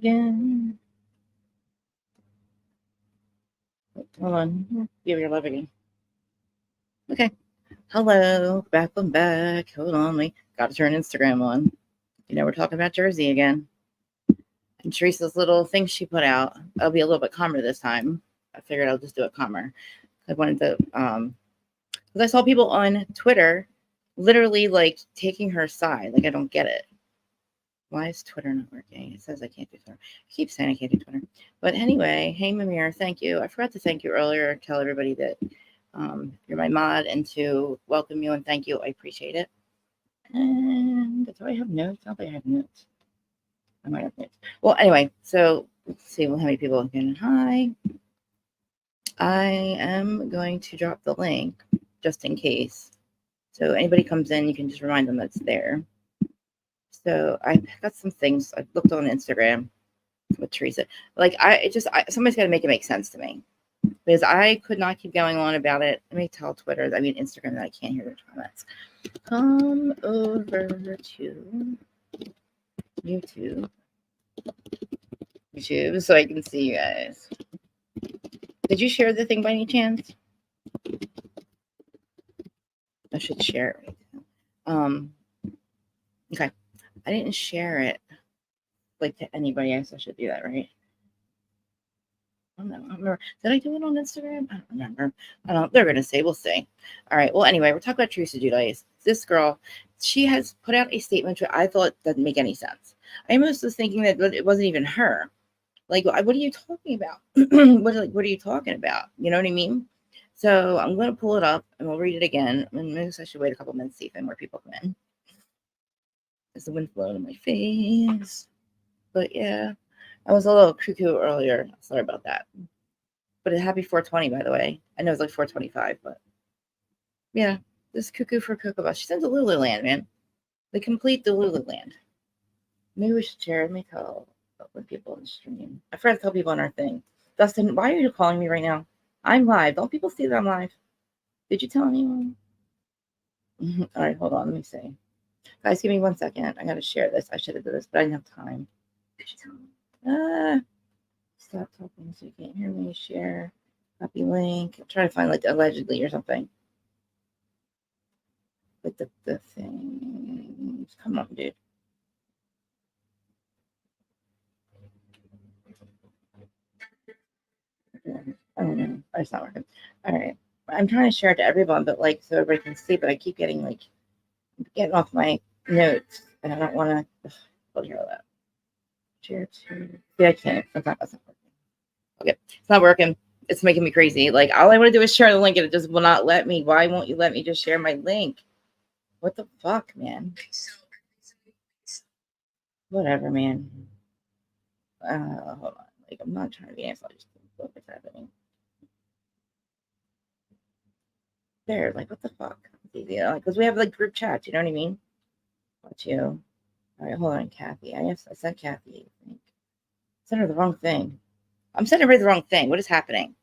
again. Hold on. Give your love again. Okay. Hello. Back. Hold on. We got to turn Instagram on. We're talking about Jersey again. And Teresa's little thing she put out. I'll be a little bit calmer this time. I figured I'll just do it calmer. I wanted to, because I saw people on Twitter literally like taking her side. Like, I don't get it. Why is Twitter not working? It says I can't do Twitter. I keep saying I can't do Twitter. But anyway, hey, Mimir, thank you. I forgot to thank you earlier. Tell everybody that you're my mod and to welcome you and thank you. I appreciate it. And do I have notes? I don't think I have notes. I might have notes. Well, anyway, so let's see how many people again. Hi. I am going to drop the link just in case. So anybody comes in, you can just remind them that's there. So I got some things. I looked on Instagram with Teresa. Like somebody's got to make it make sense to me because I could not keep going on about it. Let me tell Instagram that I can't hear their comments. Come over to YouTube so I can see you guys. Did you share the thing by any chance? I should share it right now. Okay. I didn't share it like to anybody else. I should do that, right? I don't remember. Did I do it on Instagram? I don't remember. They're gonna say, we'll see. All right. Well, anyway, we're talking about Teresa Judice. This girl, she has put out a statement that I thought doesn't make any sense. I almost was thinking that it wasn't even her. Like, what are you talking about? What are you talking about? You know what I mean? So I'm gonna pull it up and we'll read it again. And maybe I should wait a couple minutes to see if more people come in. As the wind blowing in my face. But yeah, I was a little cuckoo earlier. Sorry about that. But a happy 420, by the way. I know it's like 425, but yeah, this cuckoo for Cocoa Bus. She's in Delululand, man. The complete Delululand. Maybe we should share. Let me tell people in the stream. I forgot to tell people on our thing. Dustin, why are you calling me right now? I'm live. Don't people see that I'm live? Did you tell anyone? All right, hold on. Let me see. Guys, give me 1 second. I got to share this. I should have done this, but I didn't have time. Did you tell me? Stop talking so you can't hear me. Share. Copy link. I'm trying to find like allegedly or something. But the things. Come on, dude. I don't know. It's not working. All right. I'm trying to share it to everyone, but like so everybody can see, but I keep getting off my notes and I don't want to hear all that. Share to see, I can't. That's not working. Okay. It's not working. It's making me crazy. Like all I want to do is share the link and it just will not let me. Why won't you let me just share my link? What the fuck, man? Whatever, man. Hold on. Like I'm not trying to be an asshole. I just look what's happening. There, like what the fuck? Because we have like group chats, you know what I mean? Watch you. All right, hold on, Kathy. I sent Kathy. I think. Sent her the wrong thing. I'm sending her the wrong thing. What is happening?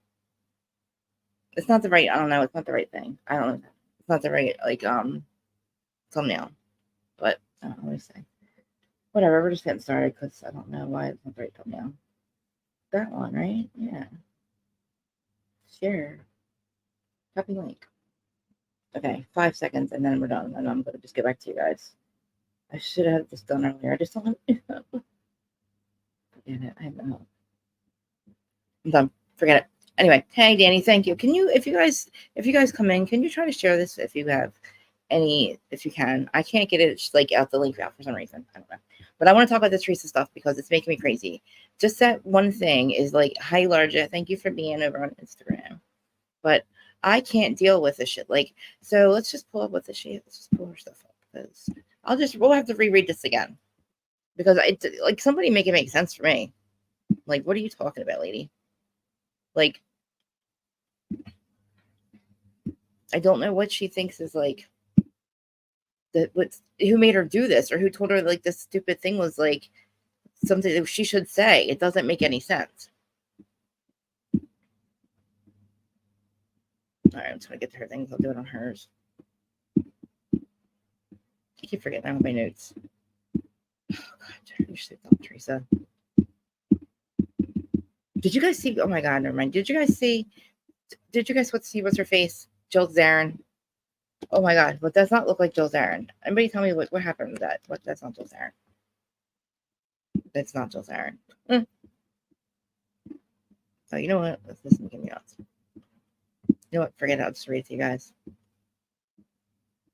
It's not the right. I don't know. It's not the right thing. I don't know. It's not the right thumbnail. But let me see. Whatever. We're just getting started because I don't know why it's not the right thumbnail. That one, right? Yeah. Share. Copy link. Okay, 5 seconds and then we're done. And I'm gonna just get back to you guys. I should have this done earlier. I just don't have Forget it. I have no. I'm done. Forget it. Anyway, hey Danny, thank you. Can you, if you guys come in, can you try to share this if you can? I can't get it like out the link out for some reason. I don't know. But I want to talk about the Teresa stuff because it's making me crazy. Just that one thing is like, hi Larja, thank you for being over on Instagram. But I can't deal with this shit. Like, so let's just pull up what the shit. Let's just pull her stuff up because we'll have to reread this again because like somebody make it make sense for me. Like, what are you talking about, lady? Like, I don't know what she thinks is like who made her do this or who told her like this stupid thing was like something that she should say. It doesn't make any sense. All right, I'm just gonna get to her things. I'll do it on hers. I keep forgetting I have my notes. Oh God, you should tell Teresa. Did you guys see? Oh my God, never mind. Did you guys see what's her face? Jill Zarin. Oh my God, what does not look like Jill Zarin? Anybody tell me what happened with that? What, that's not Jill Zarin. That's not Jill Zarin. So you know what? This is making me nuts. You know what? Forget it. I'll just read it to you guys.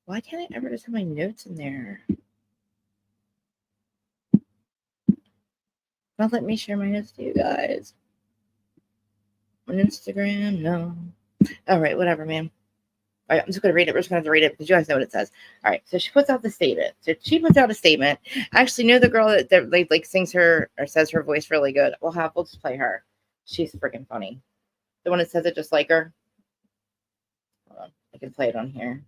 Why can't I ever just have my notes in there? Not let me share my notes to you guys. On Instagram, no. All right, whatever, man. All right, I'm just going to read it. We're just going to have to read it because you guys know what it says. All right, so she puts out the statement. I actually know the girl that like sings her or says her voice really good. We'll just play her. She's freaking funny. The one that says it just like her. Hold on, I can play it on here.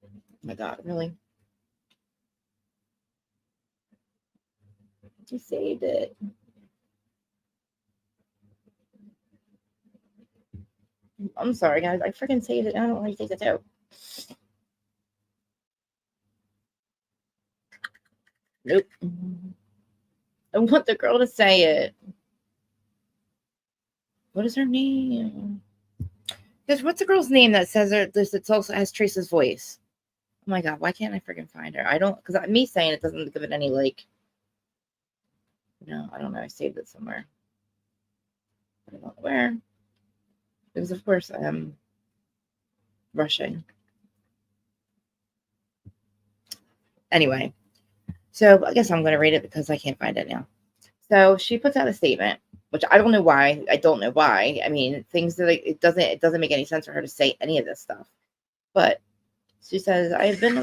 Oh my God, really? You saved it. I'm sorry, guys. I freaking saved it. I don't know how you take it out. Nope. I want the girl to say it. What is her name? What's the girl's name that says it also has Teresa's voice? Oh my God, why can't I freaking find her? I don't, because me saying it doesn't give it any, like, no, I don't know. I saved it somewhere. I don't know where. Because, of course, I am rushing. Anyway, so I guess I'm going to read it because I can't find it now. So she puts out a statement, which I don't know why. I don't know why. I mean, things that it doesn't make any sense for her to say any of this stuff. But she says, I have been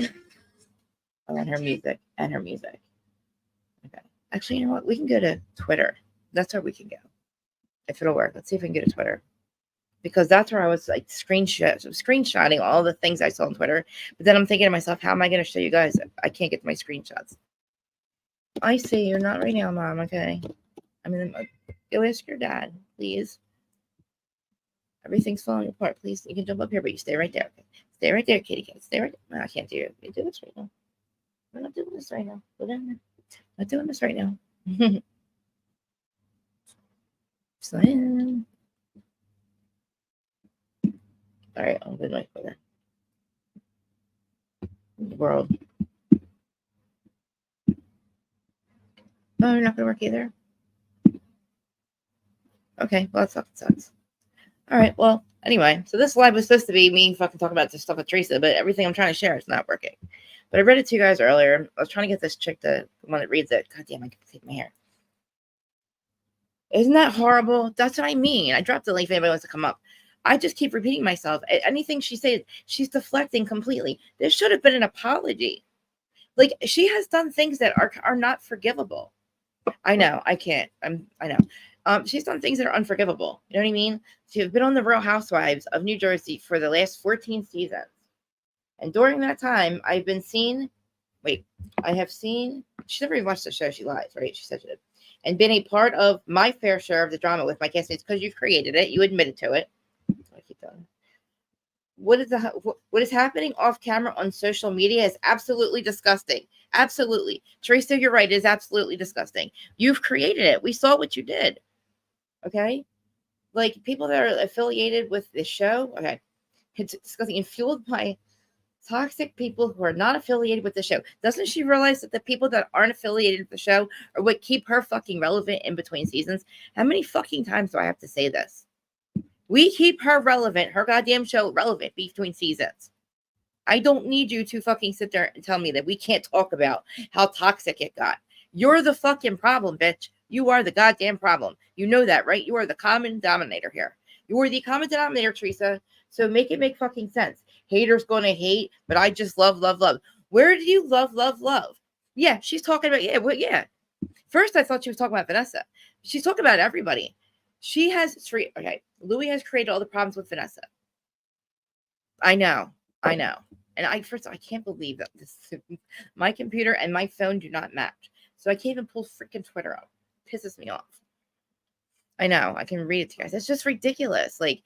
on her music. Okay. Actually, you know what? We can go to Twitter. That's where we can go. If it'll work. Let's see if we can go to Twitter. Because that's where I was like screenshotting all the things I saw on Twitter. But then I'm thinking to myself, how am I going to show you guys? I can't get to my screenshots. I see. You're not right now, Mom. Okay. I mean, go ask your dad, please. Everything's falling apart. Please, you can jump up here, but you stay right there. Okay? Stay right there, kitty cat. Stay right there. No, I can't do it. You do this right now. We're not doing this right now. Go down there. Not doing this right now. Slam. All right, I'll go to my Twitter. World. Oh, you're not going to work either? Okay, well, that fucking sucks. All right, well, anyway, so this live was supposed to be me fucking talking about this stuff with Teresa, but everything I'm trying to share is not working. But I read it to you guys earlier. I was trying to get this chick, the one that reads it. God damn, I can take my hair. Isn't that horrible? That's what I mean. I dropped the link if anybody wants to come up. I just keep repeating myself. Anything she said, she's deflecting completely. There should have been an apology. Like, she has done things that are not forgivable. I know. I can't. I know. She's done things that are unforgivable. You know what I mean? She's been on the Real Housewives of New Jersey for the last 14 seasons. And during that time, I have seen, she never even watched the show. She lies, right? She said she did. And been a part of my fair share of the drama with my castmates because you've created it. You admitted to it. I keep telling you. What is happening off camera on social media is absolutely disgusting. Absolutely. Teresa, you're right. It is absolutely disgusting. You've created it. We saw what you did. Okay? Like, people that are affiliated with this show, okay, it's disgusting and fueled by toxic people who are not affiliated with the show. Doesn't she realize that the people that aren't affiliated with the show are what keep her fucking relevant in between seasons? How many fucking times do I have to say this? We keep her relevant, her goddamn show relevant between seasons. I don't need you to fucking sit there and tell me that we can't talk about how toxic it got. You're the fucking problem, bitch. You are the goddamn problem. You know that, right? You are the common denominator here. You are the common denominator, Teresa. So make it make fucking sense. Haters gonna hate, but I just love, love, love. Where do you love, love, love? Yeah, she's talking about, yeah. First, I thought she was talking about Vanessa. She's talking about everybody. She has, okay, Louis has created all the problems with Vanessa. I know. And I can't believe that my computer and my phone do not match. So I can't even pull freaking Twitter up. It pisses me off. I know. I can read it to you guys. It's just ridiculous. Like,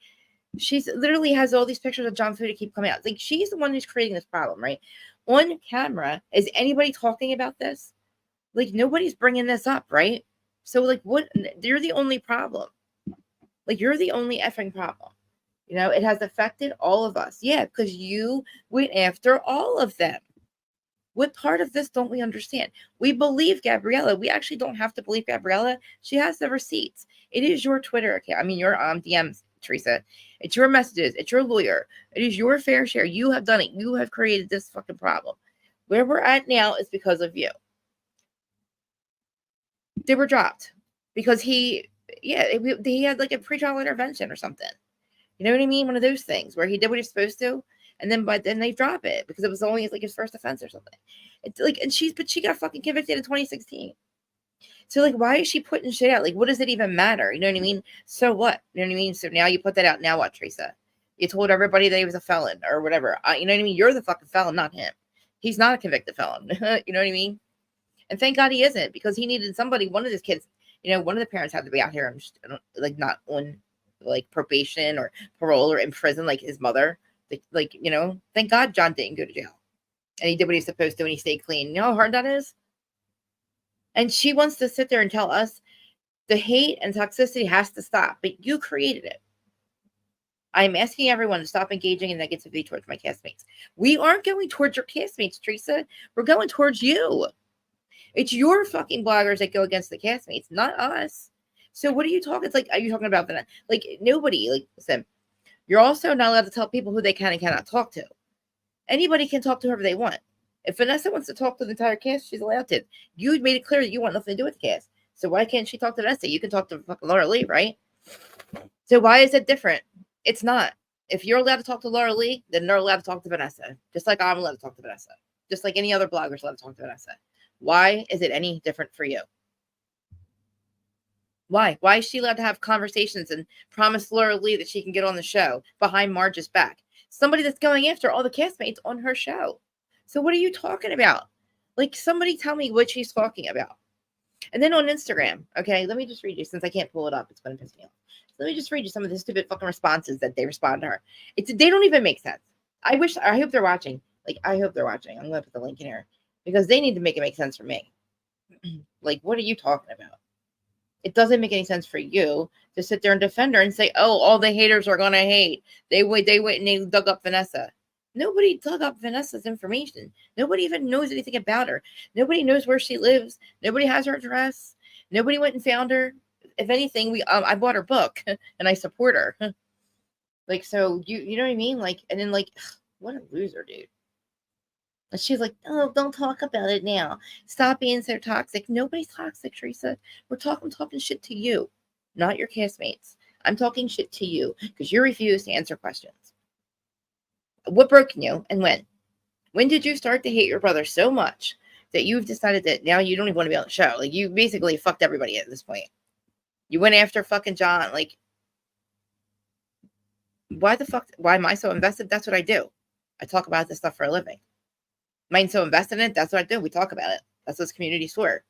she's literally has all these pictures of John Fuda keep coming out. Like, she's the one who's creating this problem, right? On camera, is anybody talking about this? Like, nobody's bringing this up, right? So, like, what? You're the only problem. Like, you're the only effing problem. You know, it has affected all of us. Yeah, because you went after all of them. What part of this don't we understand? We believe Gabriella. We actually don't have to believe Gabriella. She has the receipts. It is your Twitter account. I mean, your DMs, Teresa. It's your messages. It's your lawyer. It is your fair share. You have done it. You have created this fucking problem. Where we're at now is because of you. They were dropped because he had like a pretrial intervention or something. You know what I mean? One of those things where he did what he's supposed to, and then they drop it because it was only like his first offense or something. It's like, and she got fucking convicted in 2016. So like, why is she putting shit out? Like, what does it even matter? You know what I mean? So what? You know what I mean? So now you put that out. Now what, Teresa? You told everybody that he was a felon or whatever. You know what I mean? You're the fucking felon, not him. He's not a convicted felon. You know what I mean? And thank God he isn't, because he needed somebody. One of his kids, you know, one of the parents had to be out here, like not on like probation or parole or in prison like his mother. Like, you know, thank God John didn't go to jail, and he did what he's supposed to, and he stayed clean. You know how hard that is. And she wants to sit there and tell us the hate and toxicity has to stop, but you created it. I'm asking everyone to stop engaging in negativity towards my castmates. We aren't going towards your castmates, Teresa. We're going towards you. It's your fucking bloggers that go against the castmates, not us. So what are you talking? It's like, are you talking about that? Like, nobody, like, listen, you're also not allowed to tell people who they can and cannot talk to. Anybody can talk to whoever they want. If Vanessa wants to talk to the entire cast, she's allowed to. You made it clear that you want nothing to do with the cast. So why can't she talk to Vanessa? You can talk to fucking Laura Lee, right? So why is it different? It's not. If you're allowed to talk to Laura Lee, then they're allowed to talk to Vanessa. Just like I'm allowed to talk to Vanessa. Just like any other blogger's allowed to talk to Vanessa. Why is it any different for you? Why? Why is she allowed to have conversations and promise Laura Lee that she can get on the show behind Marge's back? Somebody that's going after all the castmates on her show. So what are you talking about? Like, somebody tell me what she's talking about. And then on Instagram, okay, let me just read you, since I can't pull it up. It's going to piss me off. Let me just read you some of the stupid fucking responses that they respond to her. They don't even make sense. I hope they're watching. Like, I hope they're watching. I'm going to put the link in here because they need to make it make sense for me. Like, what are you talking about? It doesn't make any sense for you to sit there and defend her and say, oh, all the haters are going to hate. They went and they dug up Vanessa. Nobody dug up Vanessa's information. Nobody even knows anything about her. Nobody knows where she lives. Nobody has her address. Nobody went and found her. If anything, I bought her book and I support her. Like, so you know what I mean? Like, and then like, what a loser, dude. And she's like, oh, don't talk about it now. Stop being so toxic. Nobody's toxic, Teresa. I'm talking shit to you, not your castmates. I'm talking shit to you because you refuse to answer questions. What broke you and when? When did you start to hate your brother so much that you've decided that now you don't even want to be on the show? Like, you basically fucked everybody at this point. You went after fucking John. Like, why am I so invested? That's what I do. I talk about this stuff for a living. Am I so invested in it? That's what I do. We talk about it. That's what this community's for.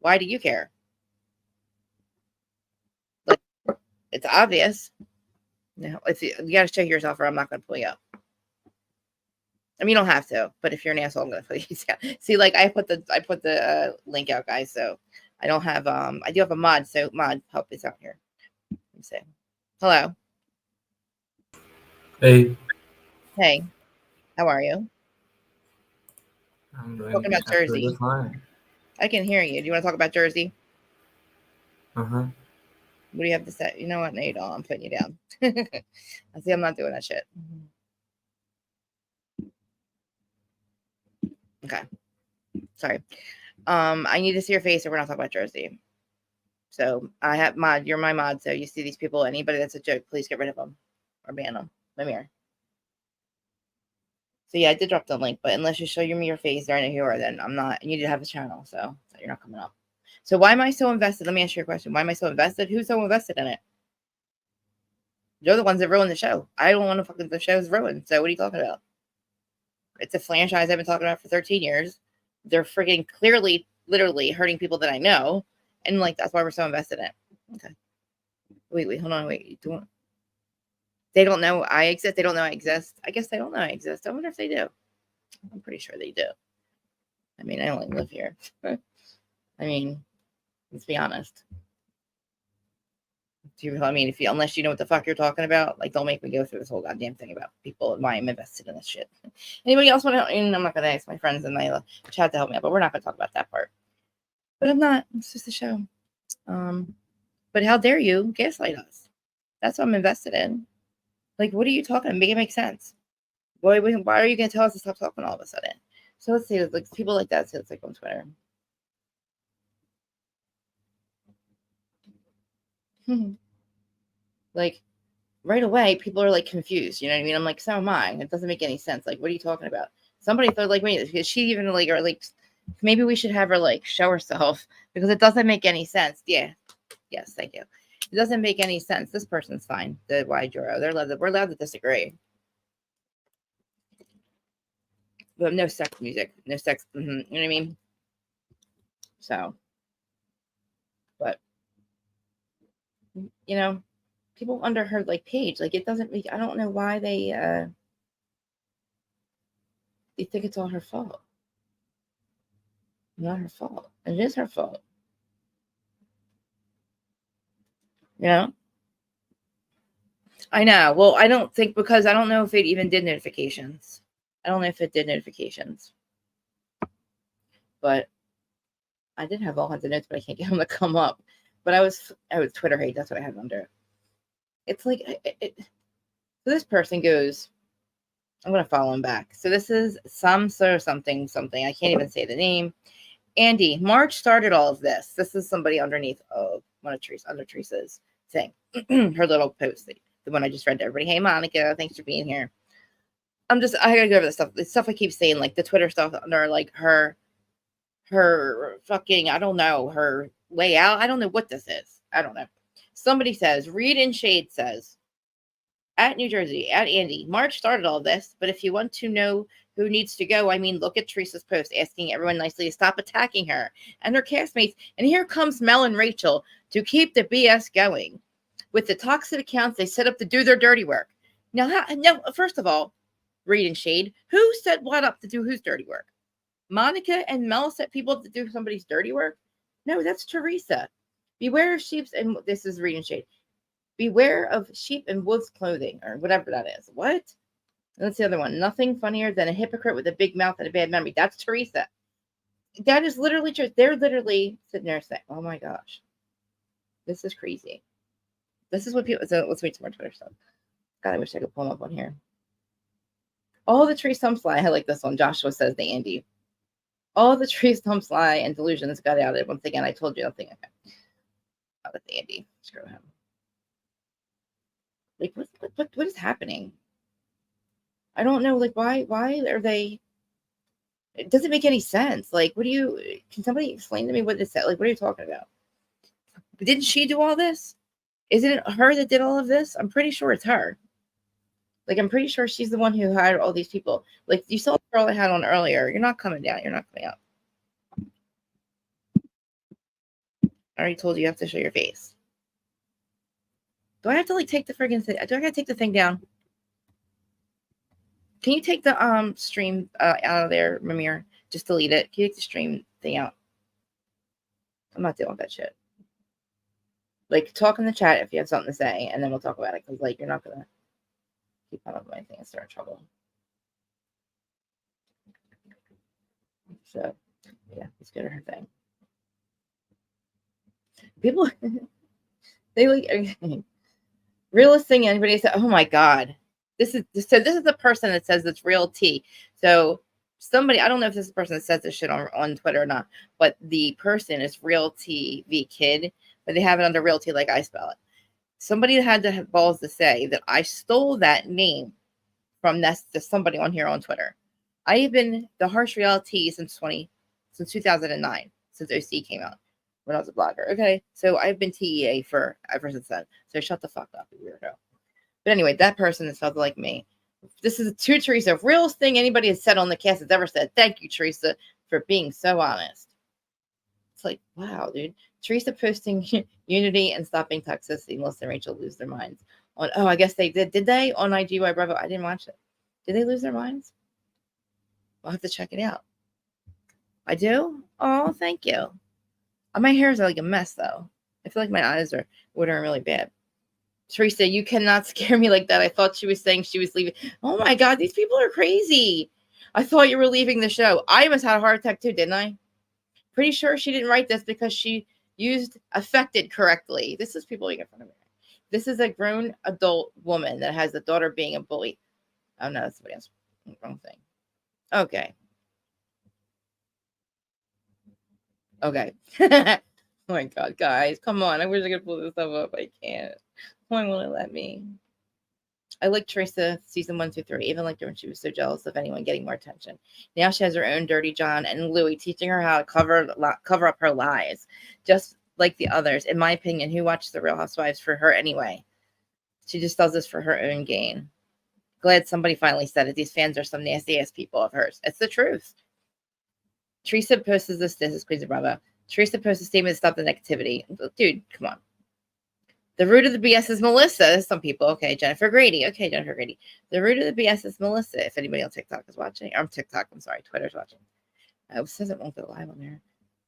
Why do you care? Like, it's obvious. No, if you got to check yourself, or I'm not going to pull you up. I mean, you don't have to, but if you're an asshole, I'm going to pull you down. See, like, I put the link out, guys. So I don't have I do have a mod. So mod, help us out here. Let me see. Hello. Hey, Hey, how are you? I'm doing Talking about absolutely Jersey. fine. I can hear you. Do you want to talk about Jersey? Uh-huh. What do you have to say? You know what? No, you don't. I'm putting you down. I see. I'm not doing that shit. Okay. Sorry. I need to see your face, or we're not talking about Jersey. So I have mod. You're my mod. So you see these people. Anybody that's a joke, please get rid of them or ban them. Let me hear. So yeah, I did drop the link, but unless you show me your face, or I know who you are, then I'm not. You need to have a channel, so you're not coming up. So why am I so invested? Let me ask you a question. Why am I so invested? Who's so invested in it? You're the ones that ruined the show. I don't want to fucking the show's ruined. So what are you talking about? It's a franchise I've been talking about for 13 years. They're freaking clearly, literally hurting people that I know, and like that's why we're so invested in it. Okay. Wait, hold on, wait. They don't know I exist. They don't know I exist. I guess they don't know I exist. I wonder if they do. I'm pretty sure they do. I mean, I only live here. I mean, let's be honest. Unless you know what the fuck you're talking about, like, don't make me go through this whole goddamn thing about people and why I'm invested in this shit. Anybody else want to? And I'm not gonna ask my friends in my chat to help me out, but we're not gonna talk about that part. But I'm not. It's just a show. But how dare you gaslight us? That's what I'm invested in. Like, what are you talking about? Make it make sense. Why are you gonna tell us to stop talking all of a sudden? So let's see, like people like that. So it's like on Twitter. Like right away, people are like confused. You know what I mean? I'm like, so am I. It doesn't make any sense. Like, what are you talking about? Somebody thought like, wait, is she even like, or like, maybe we should have her like show herself because it doesn't make any sense. Yeah. Yes, thank you. It doesn't make any sense. This person's fine. The Ydro. We're allowed to disagree. But no sex music. No sex. You know what I mean? So, but you know, people under her like page, like it doesn't make. I don't know why they think it's all her fault. Not her fault. It is her fault. You know? I know. Well, I don't think because I don't know if it even did notifications. I don't know if it did notifications. But I did have all kinds of notes, but I can't get them to come up. But I was Twitter hate. That's what I had under. It's like so this person goes. I'm gonna follow him back. So this is some sort of something. I can't even say the name. Andy, March started all of this. This is somebody underneath one of Teresa's thing. Her little post, the one I just read to everybody. Hey Monica, thanks for being here. I gotta go over this stuff. The stuff I keep saying, like the Twitter stuff under like her fucking, I don't know, her layout. I don't know what this is. I don't know. Somebody says, Reed and Shade says, at New Jersey, at Andy, March started all this, but if you want to know who needs to go, I mean, look at Teresa's post asking everyone nicely to stop attacking her and her castmates. And here comes Mel and Rachel to keep the BS going. With the toxic accounts they set up to do their dirty work. Now, first of all, Reed and Shade, who set what up to do whose dirty work? Monica and Mel set people up to do somebody's dirty work? No, that's Teresa. Beware of sheep, and this is Reed and Shade. Beware of sheep and wolves clothing, or whatever that is. What? That's the other one. Nothing funnier than a hypocrite with a big mouth and a bad memory. That's Teresa. That is literally true. They're literally sitting there saying, oh my gosh, this is crazy. This is what people, so let's read some more Twitter stuff. God, I wish I could pull them up on here. All the tree stumps lie. I like this one. Joshua says to Andy. All the tree stumps lie and delusions got out of it. Once again, I told you nothing. Okay. Out with Andy. Screw him. Like, what is happening? I don't know. Like, why are they? It doesn't make any sense. Like, can somebody explain to me what this said? Like, what are you talking about? Didn't she do all this? Isn't it her that did all of this? I'm pretty sure it's her. Like, I'm pretty sure she's the one who hired all these people. Like, you saw the girl I had on earlier. You're not coming down. You're not coming up. I already told you have to show your face. Do I have to, like, take the friggin' thing? Do I gotta take the thing down? Can you take the stream out of there, Ramir? Just delete it. Can you take the stream thing out? I'm not dealing with that shit. Like, talk in the chat if you have something to say, and then we'll talk about it. Because, like, you're not gonna keep on with my thing and start in trouble. So, yeah, let's get her thing. People, they like realist thing. Anybody said, "Oh my god, this is the person that says it's real tea." So somebody, I don't know if this is the person that says this shit on Twitter or not, but the person is real TV kid, but they have it under real tea like I spell it. Somebody had to have balls to say that I stole that name from somebody on here on Twitter. I have been the harsh reality since 2009, since OC came out. When I was a blogger. Okay. So I've been TEA ever since then. So shut the fuck up, you weirdo. But anyway, that person is felt like me. This is to Teresa. Realest thing anybody has said on the cast has ever said. Thank you, Teresa, for being so honest. It's like, wow, dude. Teresa posting unity and stopping toxicity. Melissa and Rachel lose their minds. I guess they did. Did they on IGY Bravo? I didn't watch it. Did they lose their minds? I'll have to check it out. I do? Oh, thank you. My hair is like a mess, though. I feel like my eyes are watering really bad. Teresa, you cannot scare me like that. I thought she was saying she was leaving. Oh my God, these people are crazy. I thought you were leaving the show. I almost had a heart attack too, didn't I? Pretty sure she didn't write this because she used affected correctly. This is people making fun of me. This is a grown adult woman that has a daughter being a bully. Oh no, that's somebody else. Wrong thing. Okay. Okay. Oh my God, guys, come on. I wish I could pull this stuff up. I can't. Why won't it let me? I like Teresa season 1 through 3, even liked her when she was so jealous of anyone getting more attention. Now she has her own Dirty John and Louie teaching her how to cover up her lies, just like the others. In my opinion, who watches The Real Housewives for her anyway? She just does this for her own gain. Glad somebody finally said it. These fans are some nasty ass people of hers. It's the truth. Teresa posts this. This is crazy, bravo. Teresa posts a statement to stop the negativity. Dude, come on. The root of the BS is Melissa. Some people. Okay, Jennifer Grady. Okay, Jennifer Grady. The root of the BS is Melissa. If anybody on TikTok is watching. Or TikTok, I'm sorry. Twitter's watching. It says it won't go live on there.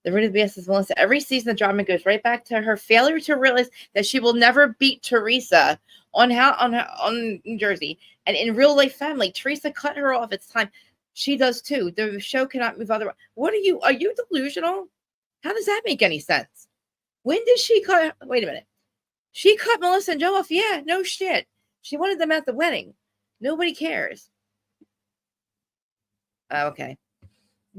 The root of the BS is Melissa. Every season, the drama goes right back to her failure to realize that she will never beat Teresa on New Jersey. And in real life family, Teresa cut her off. It's time. She does too. The show cannot move otherwise. Are you delusional? How does that make any sense? When did she cut? Wait a minute. She cut Melissa and Joe off. Yeah, no shit. She wanted them at the wedding. Nobody cares. Okay.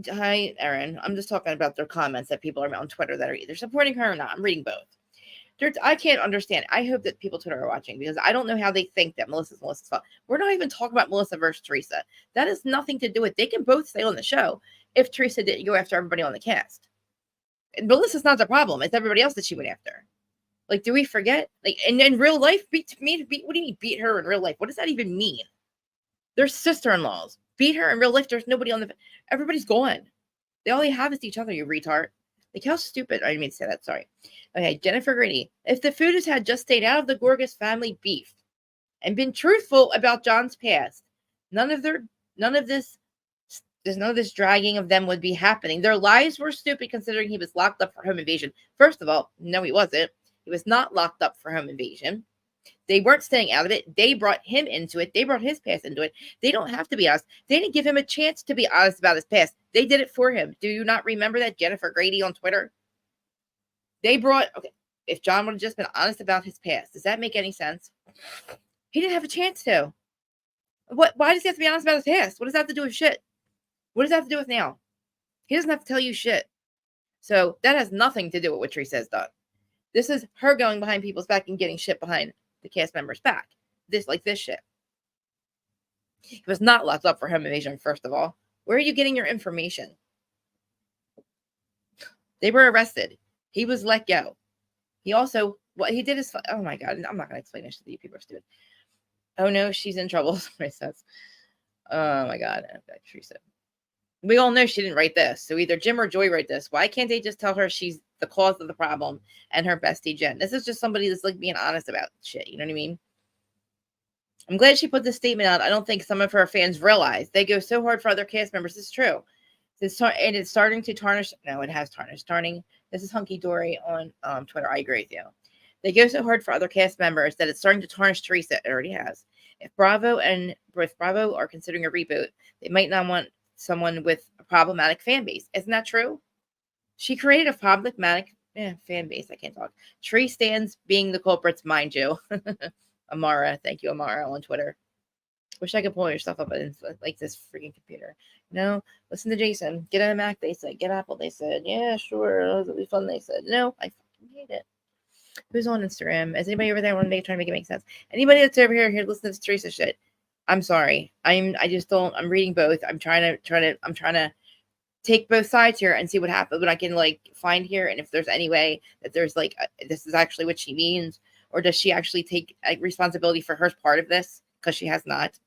Hi, Erin. I'm just talking about their comments that people are on Twitter that are either supporting her or not. I'm reading both. I can't understand. I hope that people Twitter are watching because I don't know how they think that Melissa's fault. We're not even talking about Melissa versus Teresa. That has nothing to do with. They can both stay on the show if Teresa didn't go after everybody on the cast. And Melissa's not the problem. It's everybody else that she went after. Like, do we forget? Like, and in real life, what do you mean beat her in real life? What does that even mean? They're sister-in-laws. Beat her in real life. There's nobody on the. Everybody's gone. They all they have is each other. You retard. Like, how stupid. I didn't mean to say that. Sorry. Okay, Jennifer Grady. If the Fudas had just stayed out of the Gorgas family beef and been truthful about John's past, none of this dragging of them would be happening. Their lies were stupid considering he was locked up for home invasion. First of all, no, he wasn't. He was not locked up for home invasion. They weren't staying out of it. They brought him into it. They brought his past into it. They don't have to be honest. They didn't give him a chance to be honest about his past. They did it for him. Do you not remember that, Jennifer Grady on Twitter? If John would have just been honest about his past, does that make any sense? He didn't have a chance to. Why does he have to be honest about his past? What does that have to do with shit? What does that have to do with now? He doesn't have to tell you shit. So that has nothing to do with what Teresa has done. This is her going behind people's back and getting shit behind the cast members' back. This shit. He was not locked up for home invasion, first of all. Where are you getting your information? They were arrested. He was let go. He also, what he did is, oh my God, I'm not going to explain this to you. People are stupid. Oh no, she's in trouble, somebody says. Oh my God, Teresa. We all know she didn't write this. So either Jim or Joy wrote this. Why can't they just tell her she's the cause of the problem and her bestie Jen? This is just somebody that's like being honest about shit. You know what I mean? I'm glad she put this statement out. I don't think some of her fans realize they go so hard for other cast members. This is true. And it's starting to tarnish. No, it has tarnished. This is Hunky Dory on Twitter. I agree with you. They go so hard for other cast members that it's starting to tarnish Teresa. It already has. If Bravo are considering a reboot, they might not want someone with a problematic fan base. Isn't that true? She created a problematic fan base. I can't talk. Tree stands being the culprits, mind you. Amara, thank you, Amara, on Twitter. Wish I could pull your stuff up, but it's like this freaking computer. No, listen to Jason. Get on a Mac, they said. Get Apple, they said. Yeah, sure. It'll be fun, they said. No, I fucking hate it. Who's on Instagram? Is anybody over there trying to make it make sense? Anybody that's over here listening to Teresa shit? I'm sorry. I'm reading both. I'm trying to take both sides here and see what happens. What I can like find here, and if there's any way that there's like this is actually what she means, or does she actually take responsibility for her part of this? Because she has not.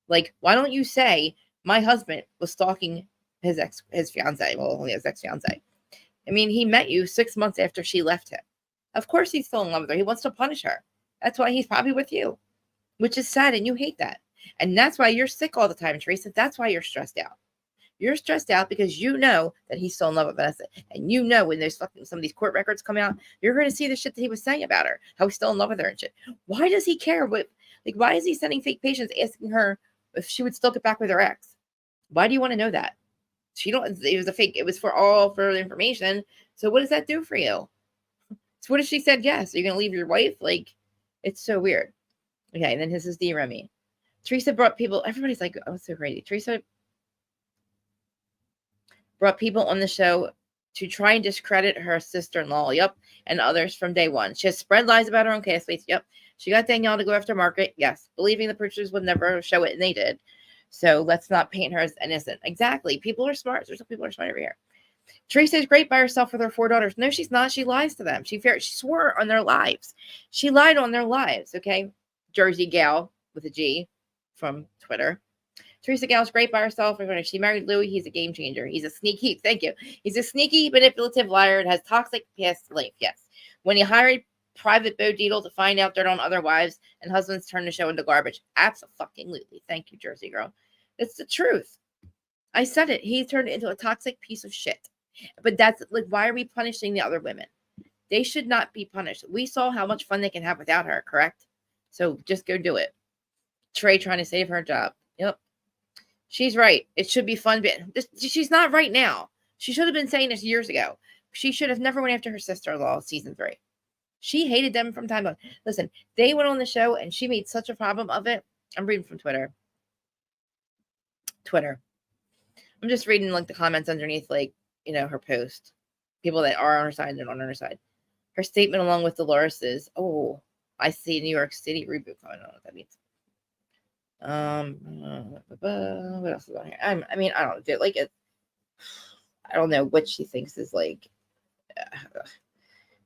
Like, why don't you say my husband was stalking his fiance? Well, only his ex-fiance. I mean, he met you 6 months after she left him. Of course he's still in love with her. He wants to punish her. That's why he's probably with you, which is sad, and you hate that. And that's why you're sick all the time, Teresa. That's why you're stressed out. You're stressed out because you know that he's still in love with Vanessa. And you know when there's fucking some of these court records come out, you're going to see the shit that he was saying about her, how he's still in love with her and shit. Why does he care? Why is he sending fake patients asking her if she would still get back with her ex? Why do you want to know that? It was a fake, it was for information. So what does that do for you? So what if she said yes? Are you going to leave your wife? Like, it's so weird. Okay, and then this is D. Remy. Teresa brought people, everybody's like, oh, it's so crazy. Teresa brought people on the show to try and discredit her sister-in-law, yep, and others from day one. She has spread lies about her own castmates, yep. She got Danielle to go after Margaret, yes, believing the producers would never show it, and they did. So let's not paint her as innocent. Exactly. People are smart. There's some people are smart over here. Teresa is great by herself with her 4 daughters. No, she's not. She lies to them. She swore on their lives. She lied on their lives, okay? Jersey Gal with a G from Twitter. Teresa Gal's great by herself. If she married Louis, he's a game changer. He's a sneaky, thank you. He's a sneaky, manipulative liar and has toxic past life, yes. When he hired Private Bo Deedle to find out dirt on other wives and husbands turned the show into garbage. Absolutely. Thank you, Jersey girl. It's the truth. I said it. He turned it into a toxic piece of shit. But that's like, why are we punishing the other women? They should not be punished. We saw how much fun they can have without her, correct? So just go do it. Trey trying to save her job. Yep. She's right. It should be fun. But she's not right now. She should have been saying this years ago. She should have never went after her sister-in-law season 3. She hated them from time on. Listen, they went on the show and she made such a problem of it. I'm reading from Twitter. I'm just reading like the comments underneath, like, you know, her post. People that are on her side and on her side. Her statement along with Dolores's, oh, I see New York City reboot. I don't know what that means. What else is on here? I don't know. Like, I don't know what she thinks is like.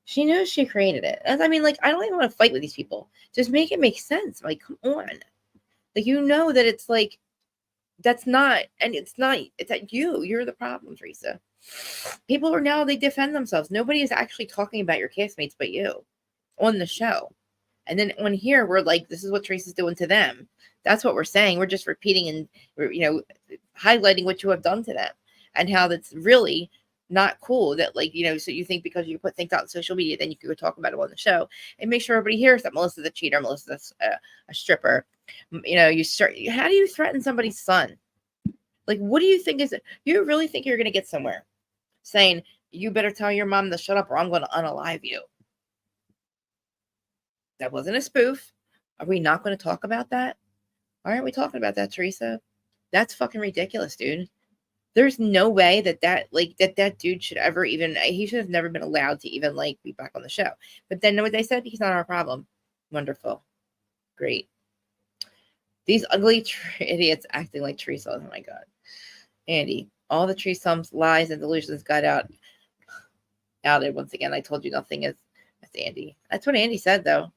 She knows she created it. I mean, like, I don't even want to fight with these people. Just make it make sense. Like, come on. Like, you know that it's like, that's not, and it's not, it's that you're the problem, Teresa. People are now, they defend themselves. Nobody is actually talking about your castmates but you on the show. And then on here, we're like, this is what Teresa's doing to them. That's what we're saying. We're just repeating and, you know, highlighting what you have done to them and how that's really not cool that, like, you know, so you think because you put things out on social media, then you can go talk about it on the show and make sure everybody hears that Melissa's a cheater, Melissa's a stripper. You know, how do you threaten somebody's son? Like, what do you think you really think you're going to get somewhere saying, you better tell your mom to shut up or I'm going to unalive you? That wasn't a spoof. Are we not going to talk about that? Why aren't we talking about that, Teresa? That's fucking ridiculous, dude. There's no way that dude should ever even, he should have never been allowed to even, like, be back on the show. But then what they said, he's not our problem. Wonderful. Great. These ugly idiots acting like Teresa. Oh my God. Andy, all the Teresa's lies and delusions got outed once again. I told you nothing is, that's Andy. That's what Andy said, though.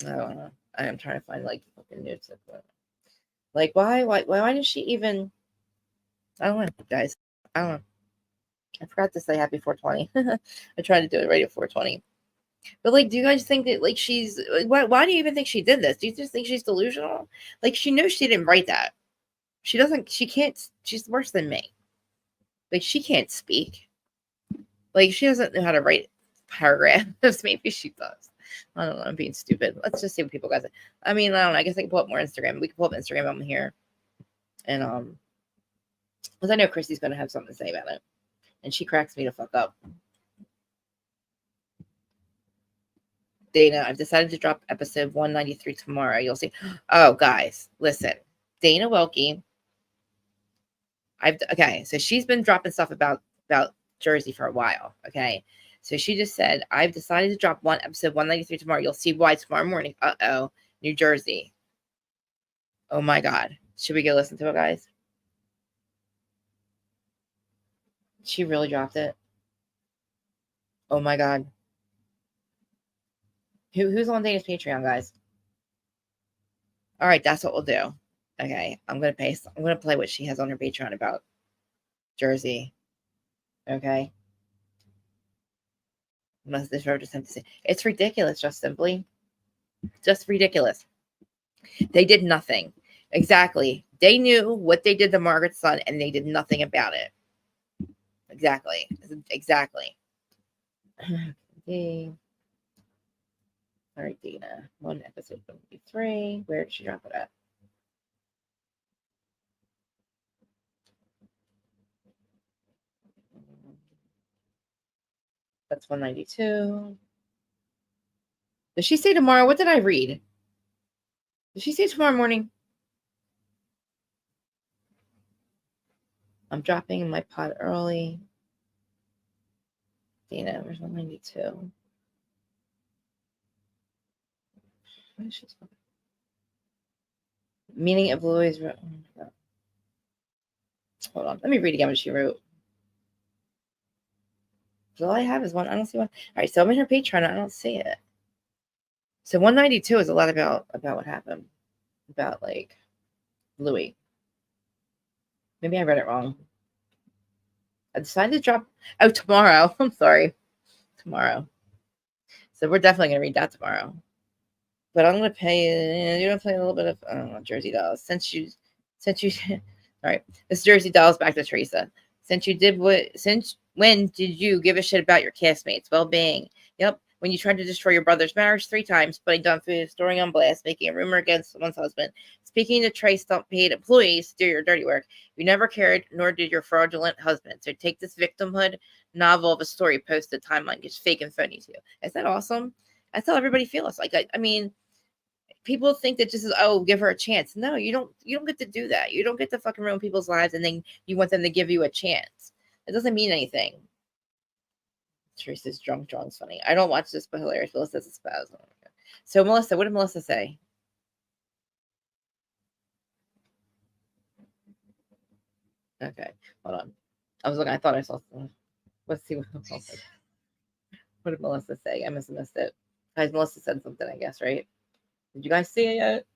I don't know. I am trying to find, like, fucking news. Like, why does she even, I don't know, guys. I don't know. I forgot to say happy 420. I tried to do it right at 420. But, like, do you guys think that, like, she's, why do you even think she did this? Do you just think she's delusional? Like, she knows she didn't write that. She can't, she's worse than me. Like, she can't speak. Like, she doesn't know how to write paragraphs. Maybe she does. I don't know. I'm being stupid. Let's just see what people got to say. I mean, I don't know. I guess I can pull up more Instagram. We can pull up Instagram on here. And, because I know Chrissy's going to have something to say about it. And she cracks me to fuck up. Dana, I've decided to drop episode 193 tomorrow. You'll see. Oh, guys, listen. Dana Wilkie. Okay, so she's been dropping stuff about Jersey for a while. Okay. So she just said, I've decided to drop episode 193 tomorrow. You'll see why tomorrow morning. Uh-oh. New Jersey. Oh my God. Should we go listen to it, guys? She really dropped it. Oh my God. Who's on Dana's Patreon, guys? All right, that's what we'll do. Okay, I'm gonna play what she has on her Patreon about Jersey. Okay. This road just to say it's ridiculous, just simply. Just ridiculous. They did nothing. Exactly. They knew what they did to Margaret's son, and they did nothing about it. Exactly. Okay. All right, Dana. 1 episode 23. Where did she drop it at? That's 192. Does she say tomorrow? What did I read? Did she say tomorrow morning? I'm dropping my pod early. Dana, where's 192? Meaning of Louis. Hold on. Let me read again what she wrote. All I have is one. I don't see one. All right, so I'm in her Patreon. I don't see it. So 192 is a lot about what happened. About like Louis. Maybe I read it wrong. I decided to drop tomorrow. I'm sorry. Tomorrow. So we're definitely gonna read that tomorrow. But I'm gonna pay. You're gonna play a little bit of Jersey Dolls. Since you all right. This Jersey Dolls back to Teresa. Since when did you give a shit about your castmates' well-being? Yep. When you tried to destroy your brother's marriage 3 times, putting down food, storing on blast, making a rumor against someone's husband, speaking to trace paid employees to do your dirty work. You never cared, nor did your fraudulent husband. So take this victimhood novel of a story posted timeline, just fake and phony to you. Is that awesome? That's how everybody feels. Like I mean, people think that just give her a chance. No, you don't get to do that. You don't get to fucking ruin people's lives and then you want them to give you a chance. It doesn't mean anything. Teresa's drunk funny. I don't watch this, but hilarious. Melissa's a spouse. Oh, so Melissa, what did Melissa say? Okay, hold on. I thought I saw something. Let's see what did Melissa say? I must have missed it. Guys, Melissa said something, I guess, right? Did you guys see it yet?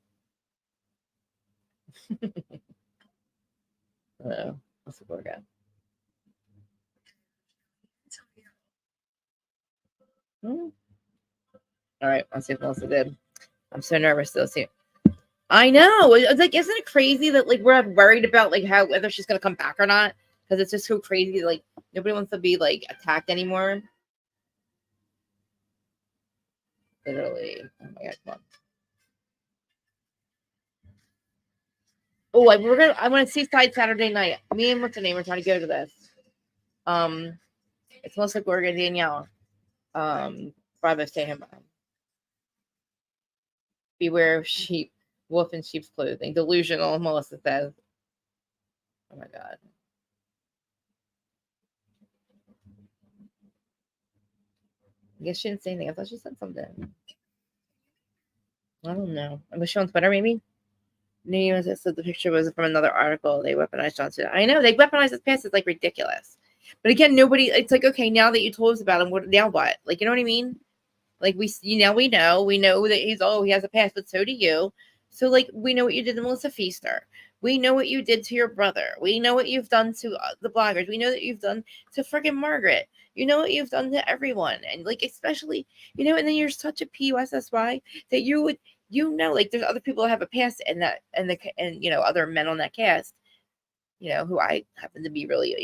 No. Let's go again. All right, let's see if Melissa did. I'm so nervous to see. I know. It's like, isn't it crazy that like we're worried about like how whether she's gonna come back or not? Because it's just so crazy. Like nobody wants to be like attacked anymore. Literally. Oh my god, come on. Oh, I want to see Side Saturday night. Me and what's the name? We're trying to go to this. It's Melissa Gorga and Danielle. Bravo, stay home. Beware of sheep, wolf in sheep's clothing. Delusional, Melissa says. Oh my god. I guess she didn't say anything. I thought she said something. I don't know. Was she on Twitter maybe? News that said the picture was from another article. They weaponized Johnson. I know they weaponized his past. It's like ridiculous. But again, nobody. It's like okay, now that you told us about him, what now? What? Like you know what I mean? Like we know that he has a past, but so do you. So like we know what you did to Melissa Feaster. We know what you did to your brother. We know what you've done to the bloggers. We know that you've done to freaking Margaret. You know what you've done to everyone, and like especially and then you're such a PUSSY that you would like there's other people that have a past and other men on that cast, who I happen to be really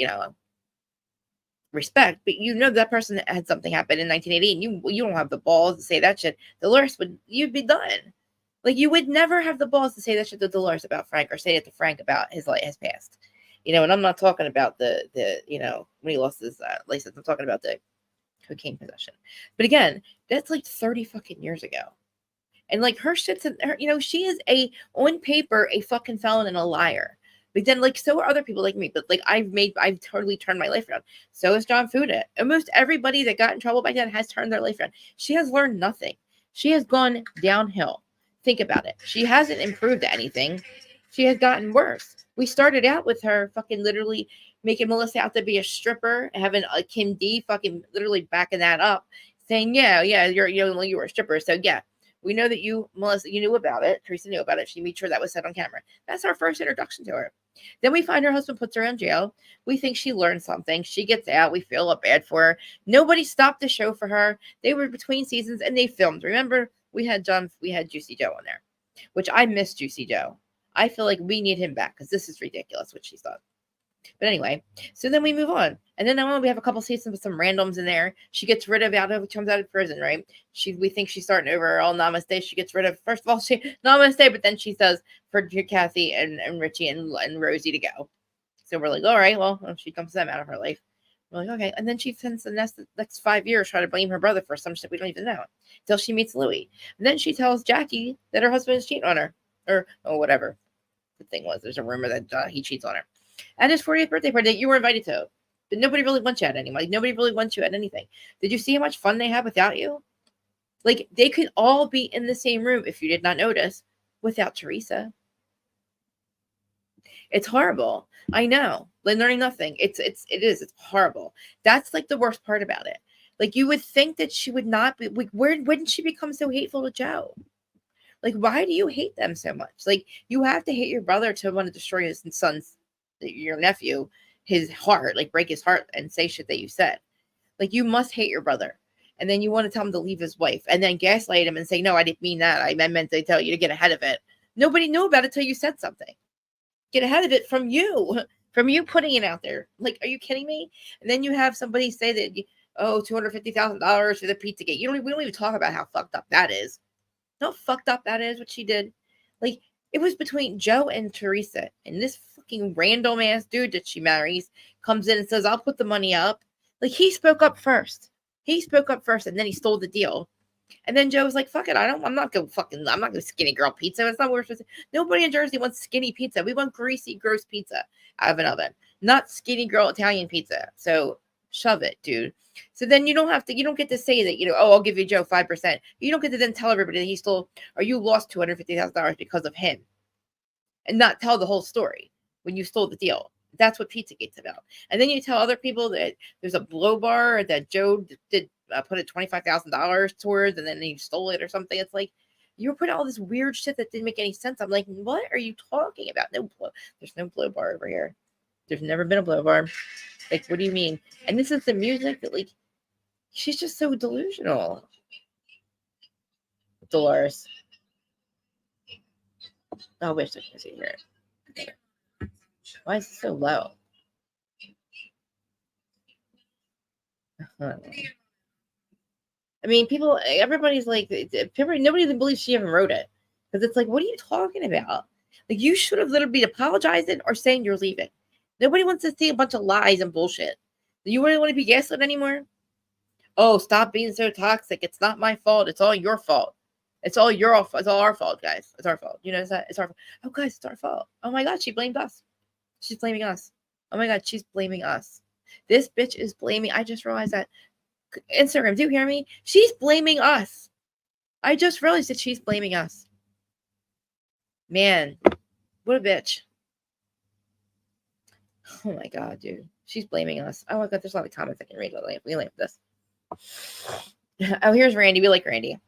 respect, but that person had something happen in 1980 and you don't have the balls to say that shit. Dolores you'd be done. Like you would never have the balls to say that shit to Dolores about Frank or say it to Frank about his past. And I'm not talking about the when he lost his license. I'm talking about the cocaine possession. But again, that's like 30 fucking years ago. And like her shit's she is on paper a fucking felon and a liar. But then like so are other people like me. But like I've totally turned my life around. So is John Fuda. Almost everybody that got in trouble back then has turned their life around. She has learned nothing. She has gone downhill. Think about it. She hasn't improved anything. She has gotten worse. We started out with her fucking literally making Melissa out to be a stripper, having a Kim D fucking literally backing that up, saying, yeah, you were a stripper. So yeah. We know that you, Melissa, you knew about it. Teresa knew about it. She made sure that was said on camera. That's our first introduction to her. Then we find her husband puts her in jail. We think she learned something. She gets out. We feel bad for her. Nobody stopped the show for her. They were between seasons and they filmed. Remember, we had Juicy Joe on there, which I miss Juicy Joe. I feel like we need him back because this is ridiculous what she thought. But anyway, so then we move on. And then we have a couple seasons with some randoms in there. She gets rid of comes out of prison, right? We think she's starting over all namaste. She gets rid of, first of all, she namaste, but then she says for Kathy and Richie and Rosie to go. So we're like, all right, well, she comes them out of her life. We're like, okay. And then she spends the next 5 years trying to blame her brother for some shit we don't even know until she meets Louis. And then she tells Jackie that her husband is cheating on her, or whatever the thing was. There's a rumor that he cheats on her. At his 40th birthday party that you were invited to. But nobody really wants you at anymore. Like, nobody really wants you at anything. Did you see how much fun they had without you? Like, they could all be in the same room, if you did not notice, without Teresa. It's horrible. I know. Like, learning nothing. It is. It's horrible. That's like the worst part about it. Like, you would think that she would not be, like, wouldn't she become so hateful to Joe? Like, why do you hate them so much? Like, you have to hate your brother to want to destroy his son's, your nephew, his heart, like break his heart and say shit that you said. Like, you must hate your brother. And then you want to tell him to leave his wife and then gaslight him and say, no, I didn't mean that. I meant to tell you to get ahead of it. Nobody knew about it till you said something. Get ahead of it from you putting it out there. Like, are you kidding me? And then you have somebody say that, $250,000 for the Pizzagate. We don't even talk about how fucked up that is. How fucked up that is what she did. Like, it was between Joe and Teresa, and this fucking random ass dude that she marries comes in and says, I'll put the money up. Like, he spoke up first. And then he stole the deal. And then Joe was like, fuck it, I'm not going skinny girl pizza. That's not what we're supposed to. Nobody in Jersey wants skinny pizza. We want greasy, gross pizza out of an oven, not skinny girl Italian pizza. So shove it, dude. So then you don't get to say that, I'll give you Joe 5%. You don't get to then tell everybody that he stole, or you lost $250,000 because of him, and not tell the whole story when you stole the deal. That's what Pizzagate's about. And then you tell other people that there's a blow bar that Joe did put a $25,000 towards, and then he stole it or something. It's like, you were putting all this weird shit that didn't make any sense. I'm like, what are you talking about? There's no blow bar over here. There's never been a blow bar. Like, what do you mean? And this is the music that, like, she's just so delusional. Dolores. Oh, wait, I can see here. Why is it so low? I mean, everybody's like, nobody even believes she even wrote it. Because it's like, what are you talking about? Like, you should have literally been apologizing or saying you're leaving. Nobody wants to see a bunch of lies and bullshit. Do you really want to be gaslit anymore? Oh, stop being so toxic. It's not my fault. It's all your fault. It's all our fault, guys. It's our fault. You notice that? It's our fault. Oh, guys, it's our fault. Oh my God, she blamed us. She's blaming us. Oh my God, she's blaming us. This bitch is blaming. I just realized that. Instagram, do you hear me? She's blaming us. I just realized that she's blaming us. Man, what a bitch. Oh my God, dude. She's blaming us. Oh my God, there's a lot of comments I can read. We like this. Oh, here's Randy. We like Randy.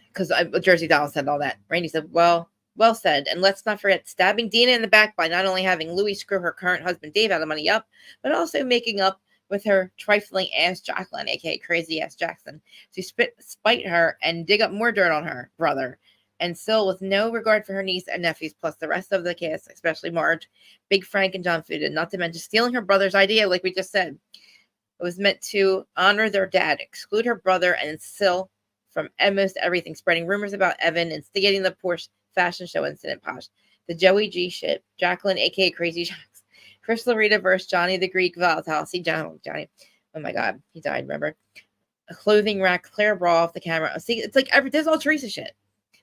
Because Jersey Doll said all that. Randy said, well said. And let's not forget stabbing Dina in the back by not only having Louis screw her current husband Dave out of money up, but also making up with her trifling ass Jacqueline, aka crazy ass Jackson, to spite her and dig up more dirt on her brother. And still with no regard for her niece and nephews, plus the rest of the cast, especially Marge, Big Frank, and John Fuda, not to mention stealing her brother's idea, like we just said. It was meant to honor their dad, exclude her brother, and still from almost everything, spreading rumors about Evan, instigating the Porsche fashion show incident, Posh, the Joey G shit, Jacqueline, aka Crazy Jacks, Chris Loretta versus Johnny the Greek Volatile. See, Johnny. Oh my God, he died, remember? A clothing rack, Claire bra off the camera. See, it's like this is all Teresa shit.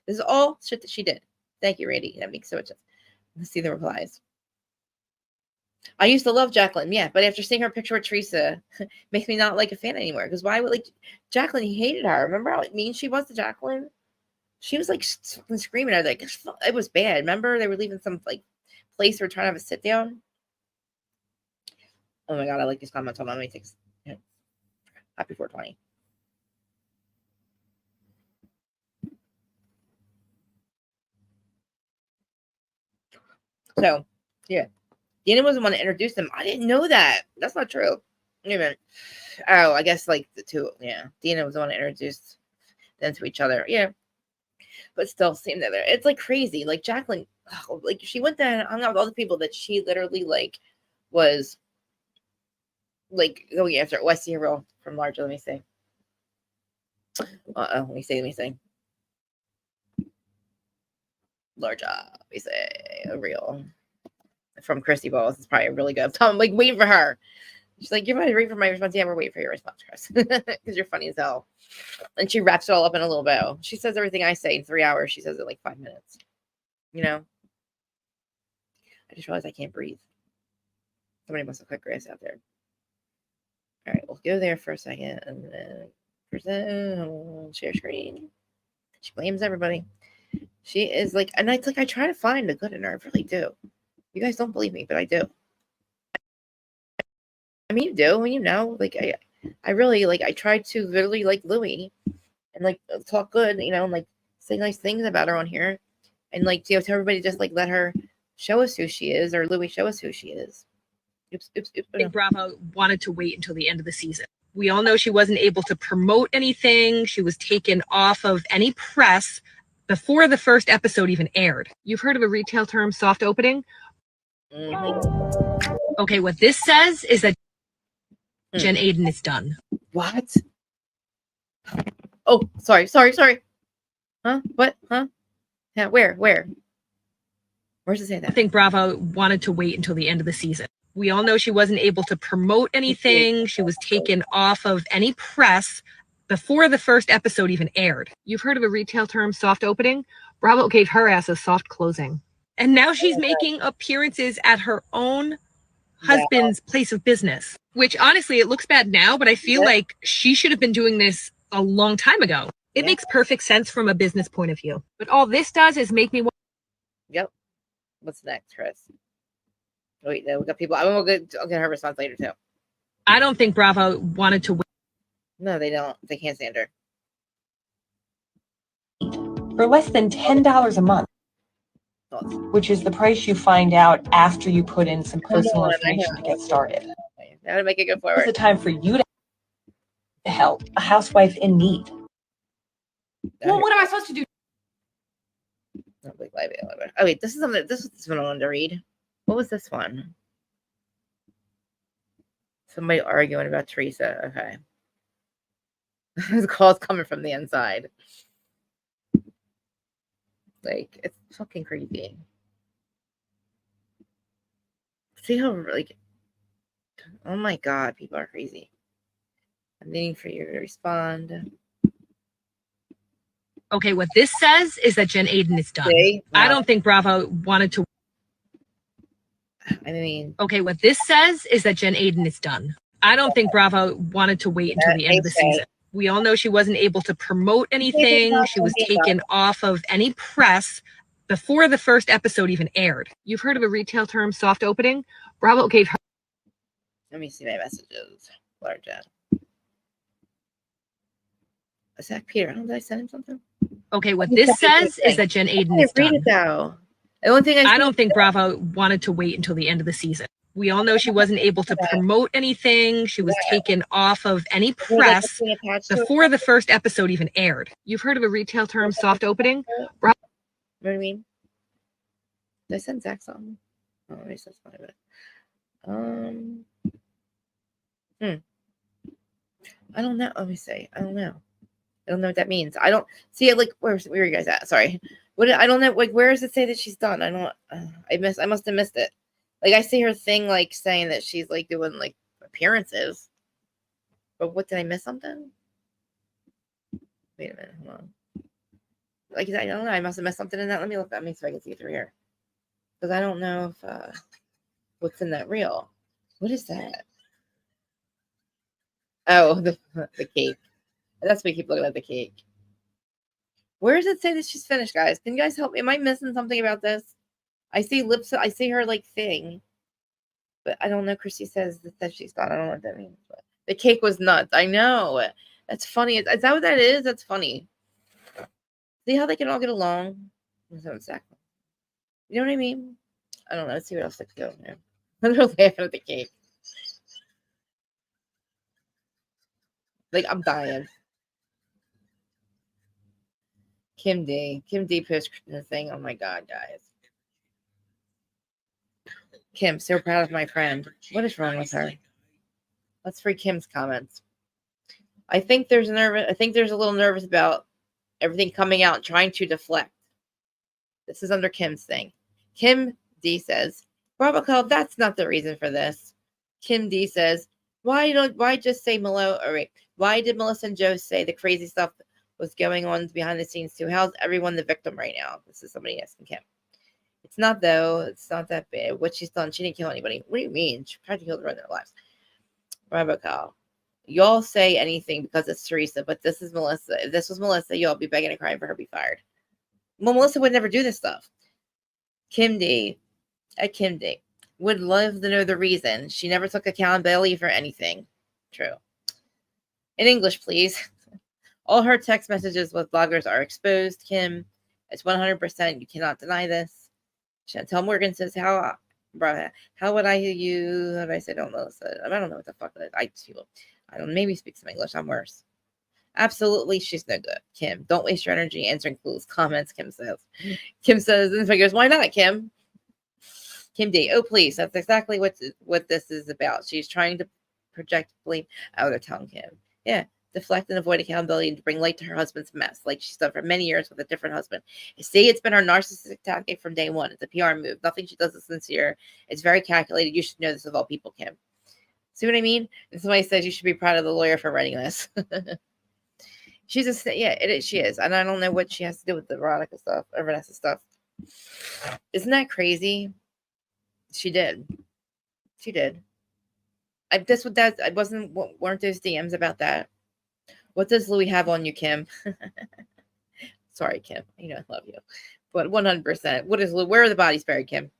This is all shit that she did. Thank you, Randy. That makes so much sense. Let's see the replies. I used to love Jacqueline, yeah, but after seeing her picture with Teresa, makes me not like a fan anymore. Because why would Jacqueline? He hated her. Remember how mean she was to Jacqueline? She was like screaming at her, like it was bad. Remember they were leaving some like place or trying to have a sit down. Oh my God, I like these comments. Hold on, let me take. Yeah. Happy 420. So, yeah. Dina was the one that introduced them. I didn't know that. That's not true. Wait a minute. Oh, I guess like the two. Yeah. Dina was the one that introduced them to each other. Yeah. but still same there. It's like crazy. Like Jacqueline, like she went there and hung out with all the people that she literally like was like going after. Oh, I see a reel from Large. Let me see. Let me see. Large. Let me say a reel from Christy Balls. It's probably really good. I'm like waiting for her. She's like, you're waiting for my response. Yeah, we're waiting for your response, Chris, because you're funny as hell. And she wraps it all up in a little bow. She says everything I say in 3 hours. She says it in like 5 minutes. You know. I just realized I can't breathe. Somebody must have cut grass out there. All right, we'll go there for a second and then present, share screen. She blames everybody. She is like, and it's like I try to find the good in her. I really do. You guys don't believe me, but I do. I mean, you do, and you know, like I really like. I try to literally like Louie, and like talk good, you know, and like say nice things about her on here, and like you know, tell everybody just like let her show us who she is, or Louie show us who she is. Oops. I think Bravo wanted to wait until the end of the season. We all know she wasn't able to promote anything. She was taken off of any press before the first episode even aired. You've heard of a retail term, soft opening? Mm-hmm. Okay, what this says is that Jen Aydin is done. What? Oh, sorry. Huh? What? Huh? Yeah, where? Where's it say that? I think Bravo wanted to wait until the end of the season. We all know she wasn't able to promote anything. She was taken off of any press before the first episode even aired. You've heard of a retail term, soft opening? Bravo gave her ass a soft closing. And now she's making appearances at her own husband's place of business, which honestly, it looks bad now, but I feel like she should have been doing this a long time ago. It makes perfect sense from a business point of view. But all this does is make me want. Yep. What's next, Chris? Wait, no, we got people. I'll get her response later too. I don't think Bravo wanted to win. No, they don't. They can't stand her. For less than $10 a month, which is the price you find out after you put in some personal information to get started. Now to make it go forward. It's the time for you to help a housewife in need. Well, what am I supposed to do? Oh wait, this is something. This one I wanted to read. What was this one? Somebody arguing about Teresa. Okay. The call's coming from the inside. Like, it's fucking crazy. See how, like, oh my God, people are crazy. I'm waiting for you to respond. Okay, what this says is that Jen Aydin is done. I don't think Bravo wanted to. I mean, okay, what this says is that Jen Aydin is done. I don't think Bravo wanted to wait until the end of the season. We all know she wasn't able to promote anything. She was taken off of any press before the first episode even aired. You've heard of a retail term, soft opening? Bravo gave her. Let me see my messages. Large out. Is that Peter? Did I send him something? Okay, what this says is that Jen Aydin is done. The only thing I don't think Bravo wanted to wait until the end of the season. We all know she wasn't able to promote anything. She was taken off of any press before the first episode even aired. You've heard of a retail term, soft opening? You know what I mean? Did I send Zach something? Oh, let me just find it. I don't know. Let me see. I don't know. I don't know what that means. I don't see it. Like, where are you guys at? Sorry. What? I don't know. Like, where does it say that she's done? I don't. I must have missed it. Like, I see her thing, like saying that she's like doing like appearances. But what, did I miss something? Wait a minute. Hold on. Like, I don't know. I must have missed something in that. Let me look. Let me see if I can see it through here. Because I don't know if what's in that reel. What is that? Oh, the cake. That's why we keep looking at the cake. Where does it say that she's finished, guys? Can you guys help me? Am I missing something about this? I see lips. I see her like thing, but I don't know. Chrissy says that she's done. I don't know what that means. But the cake was nuts. I know. That's funny. Is that what that is? That's funny. See how they can all get along? Exactly. You know what I mean? I don't know. Let's see what else they can go here. I'm laughing at the cake. Like, I'm dying. Kim D. Kim D post the thing. Oh my god, guys. Kim, so proud of my friend. What is wrong with her? Let's read Kim's comments. I think there's a little nervous about everything coming out and trying to deflect. This is under Kim's thing. Kim D says, Roboco, that's not the reason for this. Kim D says, why just say why did Melissa and Joe say the crazy stuff was going on behind the scenes too? How's everyone the victim right now? This is somebody asking Kim. It's not though. It's not that bad. What she's done, she didn't kill anybody. What do you mean? She tried to kill the rest of their lives. Roboco, y'all say anything because it's Teresa, but this is Melissa. If this was Melissa, y'all be begging and crying for her to be fired. Well, Melissa would never do this stuff. Kim D. Kim D. Would love to know the reason. She never took accountability for anything. True. In English, please. All her text messages with bloggers are exposed, Kim. It's 100%. You cannot deny this. Chantel Morgan says, how would I use, how do I say, don't know. I don't know what the fuck that is. I don't, maybe speak some English. I'm worse. Absolutely, she's no good. Kim, don't waste your energy answering clues. Comments, Kim says. Kim says, and figures, why not, Kim? Kim D, oh, please. That's exactly what this is about. She's trying to project blame. Oh, they're telling Kim. Yeah, deflect and avoid accountability and bring light to her husband's mess, like she's done for many years with a different husband. See, it's been her narcissistic tactic from day one. It's a PR move. Nothing she does is sincere. It's very calculated. You should know this of all people, Kim. See what I mean? And somebody says you should be proud of the lawyer for writing this. She's she is. And I don't know what she has to do with the Veronica stuff or Vanessa stuff. Isn't that crazy? She did. Weren't those DMs about that? What does Louis have on you, Kim? Sorry, Kim. I love you. But 100%. Where are the bodies buried, Kim?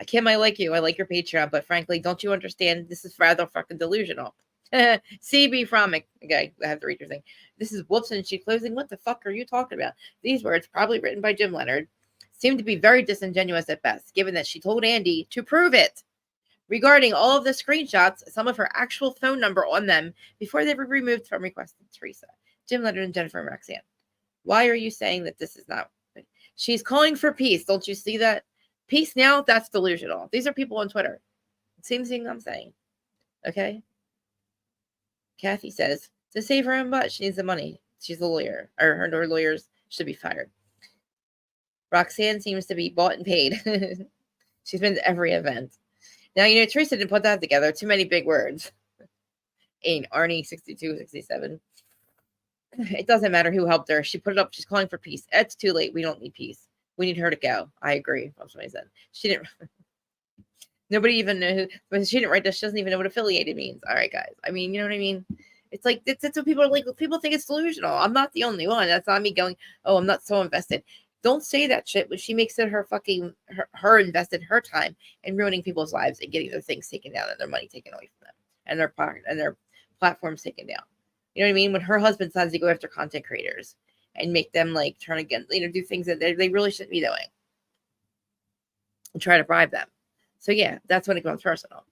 Kim, I like you. I like your Patreon, but frankly, don't you understand? This is rather fucking delusional. CB Fromic. Okay, I have to read your thing. This is whoops and she closing. What the fuck are you talking about? These words, probably written by Jim Leonard, seem to be very disingenuous at best, given that she told Andy to prove it. Regarding all of the screenshots, some of her actual phone number on them before they were removed from requesting Teresa, Jim Leonard, and Jennifer and Roxanne. Why are you saying that this is not? She's calling for peace. Don't you see that? Peace now? That's delusional. These are people on Twitter. Same thing I'm saying. Okay? Kathy says, to save her own butt, she needs the money. She's a lawyer. Or her lawyers should be fired. Roxanne seems to be bought and paid. She's been to every event. Now, Teresa didn't put that together. Too many big words. Arnie, 62, 67. It doesn't matter who helped her. She put it up. She's calling for peace. It's too late. We don't need peace. We need her to go. I agree. That's what I said. She didn't. Nobody even knew who. But she didn't write this. She doesn't even know what affiliated means. All right, guys. I mean, you know what I mean? It's like that's what people are like. People think it's delusional. I'm not the only one. That's not me going, oh, I'm not so invested. Don't say that shit when she makes it her invested her time in ruining people's lives and getting their things taken down and their money taken away from them and their platforms taken down. You know what I mean? When her husband decides to go after content creators and make them like turn against, do things that they really shouldn't be doing and try to bribe them. So yeah, that's when it becomes personal.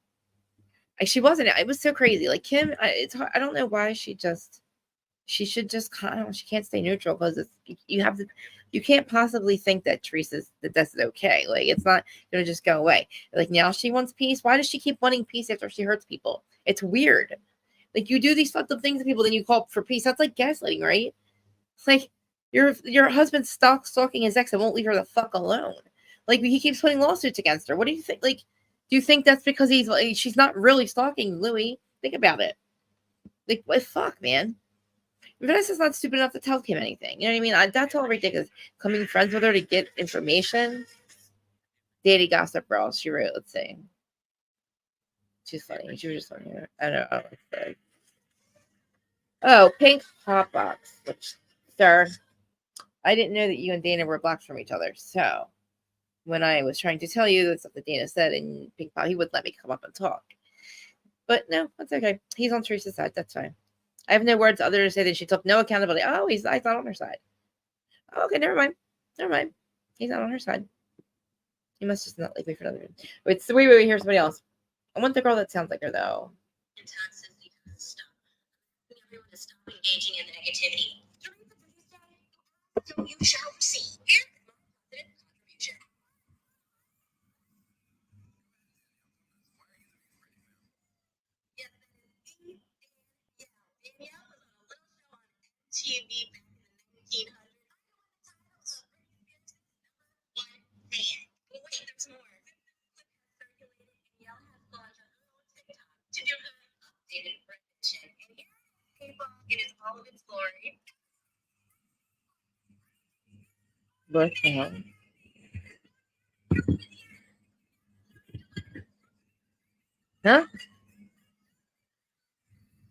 She wasn't. It was so crazy. Like Kim, it's hard. I don't know why she should just kind of. She can't stay neutral because you can't possibly think that that's okay. Like it's not gonna just go away. Like now she wants peace. Why does she keep wanting peace after she hurts people? It's weird. Like you do these fucked up things to people, then you call for peace. That's like gaslighting, right? It's like your husband's stalking his ex and won't leave her the fuck alone. Like he keeps putting lawsuits against her. What do you think? Like, do you think that's because she's not really stalking Louis? Think about it. Like, what fuck, man? Vanessa's not stupid enough to tell Kim anything. You know what I mean? That's all ridiculous. Becoming friends with her to get information. Daddy gossip girl. She wrote. Let's see. She's funny. She was just funny. I don't know. Oh, pink hot box. Which, sir, I didn't know that you and Dana were blocked from each other. So when I was trying to tell you the stuff that Dana said in Pink Pop, he wouldn't let me come up and talk. But no, that's okay. He's on Teresa's side. That's fine. I have no words other to say that she took no accountability. Oh, he's not on her side. Oh, okay, never mind. He's not on her side. He must just not like me for another reason. Wait, here's somebody else. I want the girl that sounds like her though. Everyone to stop engaging in the negativity. So you shall receive my positive contribution. Yes, that is Danielle was on a little show on MTV back in the 1900s. One fan. But wait, there's more. Circulated, Danielle has launched a little TikTok to do her updated rendition. And here it is, people. It is all of its glory. What the hell? Huh?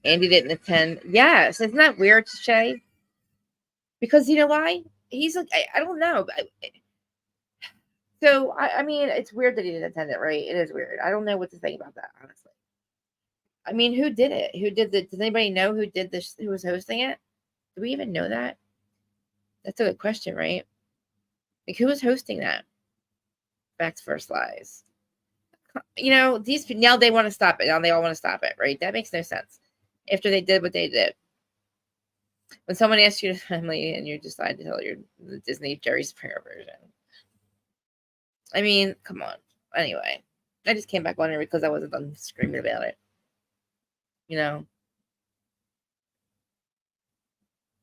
Andy didn't attend. Yes, isn't that weird, Shay? Because you know why? He's like, I don't know. So I mean, it's weird that he didn't attend it, right? It is weird. I don't know what to think about that, honestly. I mean, who did it? Who did the? Does anybody know who did this? Who was hosting it? Do we even know that? That's a good question, right? Like, who was hosting that? Facts versus lies. You know, these now they want to stop it. Now they all want to stop it, right? That makes no sense. After they did what they did. When someone asks you to family and you decide to tell your the Disney Jerry Springer version. I mean, come on. Anyway, I just came back on it because I wasn't done screaming about it. You know,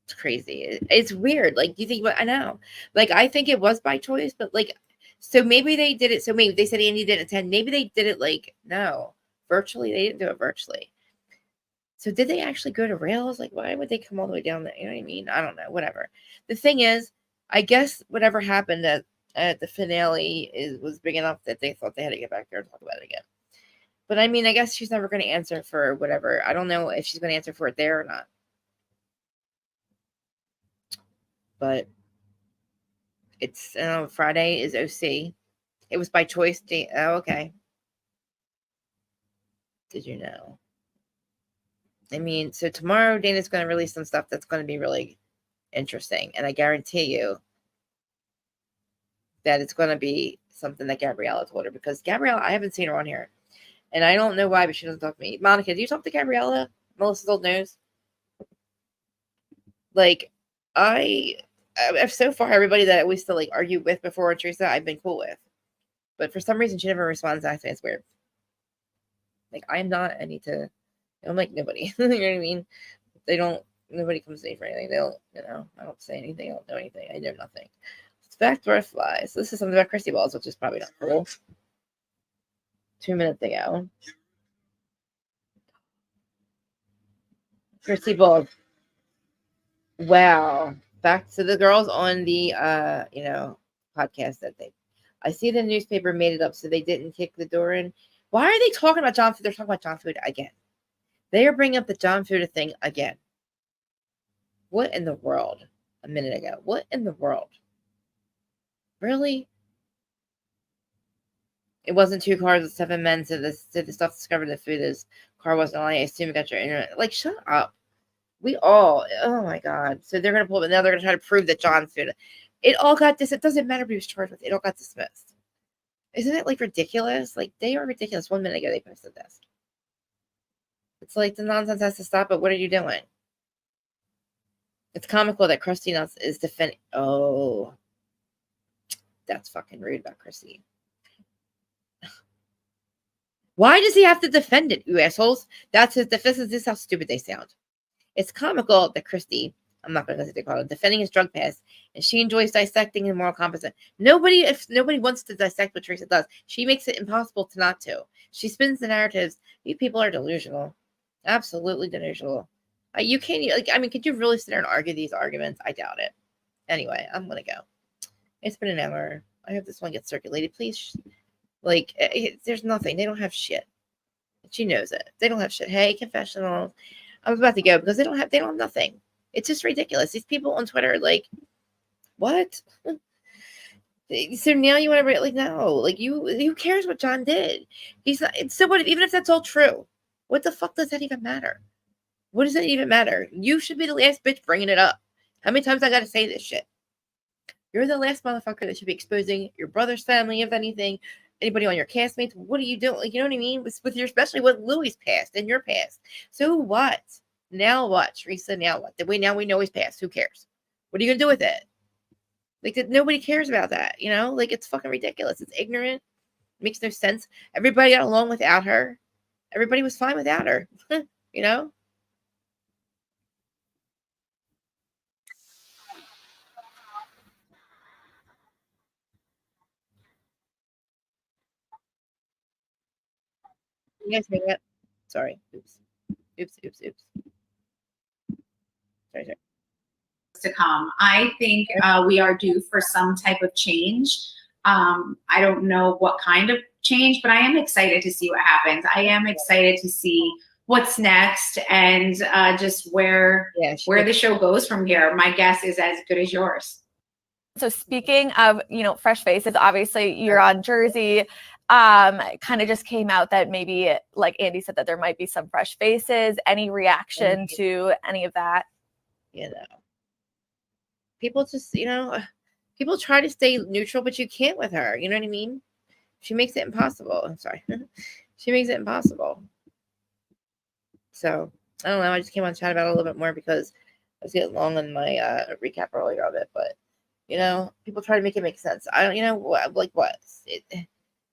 it's crazy. It's weird. Like, you think, I know. Like, I think it was by choice, but like, so maybe they did it. So maybe they said Andy didn't attend. Maybe they did it like, no, virtually. They didn't do it virtually. So did they actually go to Rails? Like, why would they come all the way down there? You know what I mean? I don't know. Whatever. The thing is, I guess whatever happened at the finale was big enough that they thought they had to get back there and talk about it again. But I mean, I guess she's never going to answer for whatever. I don't know if she's going to answer for it there or not. But it's Friday is OC. It was by choice. Oh, okay. Did you know? I mean, so tomorrow Dana's going to release some stuff that's going to be really interesting. And I guarantee you that it's going to be something that Gabriella told her. Because Gabriella, I haven't seen her on here. And I don't know why, but she doesn't talk to me. Monica, do you talk to Gabriella? Melissa's old news? Like, I've so far, everybody that I used to like argue with before Teresa, I've been cool with. But for some reason, she never responds. I think it's weird. Like, I'm not any to... I'm like nobody. You know what I mean? Nobody comes to me for anything. They don't, I don't say anything. I don't know anything. I know nothing. It's back to our flies. This is something about Christy balls, which is probably not cool. 2 minutes ago. Christy balls. Wow. Back to the girls on the, podcast that I see the newspaper made it up so they didn't kick the door in. Why are they talking about John Fuda? They're talking about John Fuda again. They are bringing up the John Fuda thing again. What in the world? A minute ago. What in the world? Really? It wasn't 2 cars with 7 men, so the stuff discovered that Fuda's car wasn't on. I assume it got your internet. Like, shut up. Oh my God. So they're going to pull it. Now they're going to try to prove that John Fuda. It all got it doesn't matter what he was charged with. It all got dismissed. Isn't it like ridiculous? Like, they are ridiculous. 1 minute ago they posted this. It's like the nonsense has to stop, but what are you doing? It's comical that Krusty Nuts is defending. Oh, that's fucking rude about Krusty. Why does he have to defend it, you assholes? That's his defense. This is how stupid they sound. It's comical that Krusty, I'm not going to say they call it, defending his drug past, and she enjoys dissecting and moral competence. If nobody wants to dissect what Teresa does, she makes it impossible to not to. She spins the narratives. You people are delusional. Absolutely delusional. You can't, could you really sit there and argue these arguments? I doubt it. Anyway, I'm going to go. It's been an hour. I hope this one gets circulated. Please. There's nothing. They don't have shit. She knows it. They don't have shit. Hey, confessional. I was about to go because they don't have nothing. It's just ridiculous. These people on Twitter are like, what? So now you want to no, who cares what John did? He's not, so what, even if that's all true, what the fuck does that even matter? What does that even matter? You should be the last bitch bringing it up. How many times I got to say this shit? You're the last motherfucker that should be exposing your brother's family, if anything, anybody on your castmates. What are you doing? You know what I mean? With your, especially with Louis' past and your past. So what? Now what, Teresa? Now what? Now we know he's passed. Who cares? What are you going to do with it? Like that, nobody cares about that, you know? Like it's fucking ridiculous. It's ignorant. It makes no sense. Everybody got along without her. Everybody was fine without her. You know? You guys hear that? Sorry. Oops. Sorry. To come. I think we are due for some type of change. I don't know what kind of change, but I am excited to see what happens. I am excited to see what's next and just where the show goes from here. My guess is as good as yours. So speaking of, fresh faces, obviously you're on Jersey. Kind of just came out that maybe, like Andy said, that there might be some fresh faces. Any reaction to any of that? People just, people try to stay neutral, but you can't with her. You know what I mean? She makes it impossible. I'm sorry. She makes it impossible. So, I don't know. I just came on to chat about it a little bit more because I was getting long on my recap earlier of it. But, people try to make it make sense. I don't, what?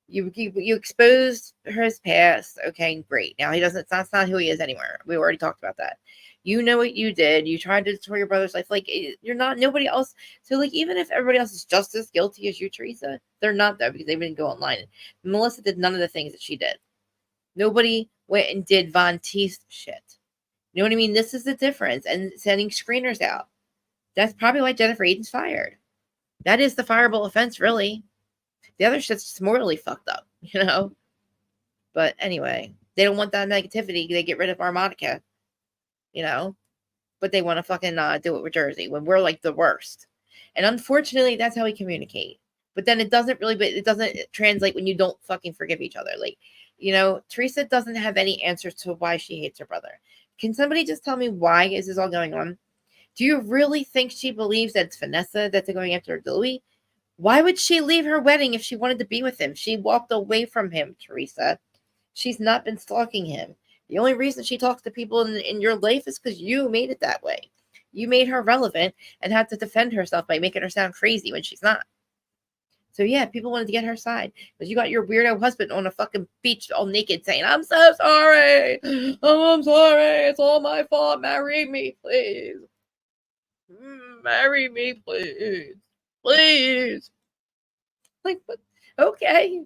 You exposed his past. Okay, great. Now that's not who he is anymore. We already talked about that. You know what you did. You tried to destroy your brother's life. Like, you're not nobody else. So, like, even if everybody else is just as guilty as you, Teresa, they're not, though, because they didn't go online. Melissa did none of the things that she did. Nobody went and did Von Teese shit. You know what I mean? This is the difference. And sending screeners out. That's probably why Jennifer Aydin's fired. That is the fireable offense, really. The other shit's just morally fucked up, But anyway, they don't want that negativity. They get rid of Armonica. But they want to fucking do it with Jersey when we're like the worst. And unfortunately, that's how we communicate. But then it doesn't translate when you don't fucking forgive each other. Like, Teresa doesn't have any answers to why she hates her brother. Can somebody just tell me why is this all going on? Do you really think she believes that it's Vanessa that's going after Louis? Why would she leave her wedding if she wanted to be with him? She walked away from him, Teresa. She's not been stalking him. The only reason she talks to people in your life is because you made it that way. You made her relevant and had to defend herself by making her sound crazy when she's not. So, yeah, people wanted to get her side. Because you got your weirdo husband on a fucking beach all naked saying, I'm so sorry. Oh, I'm sorry. It's all my fault. Marry me, please. Marry me, please. Please. Like, okay.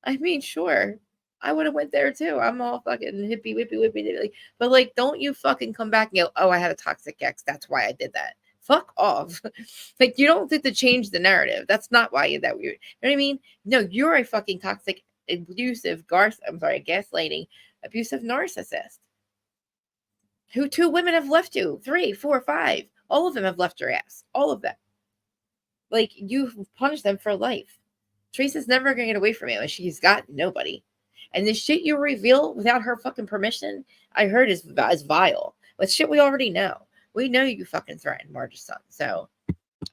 I mean, sure. I would have went there too. I'm all fucking hippie, whippy. But like, don't you fucking come back and go, oh, I had a toxic ex. That's why I did that. Fuck off. Like, you don't get to change the narrative. That's not why you're that weird. You know what I mean? No, you're a fucking toxic, abusive, gaslighting, abusive narcissist. Who 2 women have left you? 3, 4, 5. All of them have left your ass. All of them. Like, you've punished them for life. Teresa's never going to get away from you, and she's got nobody. And the shit you reveal without her fucking permission, I heard is vile. But shit we already know. We know you fucking threatened Marge's son. So,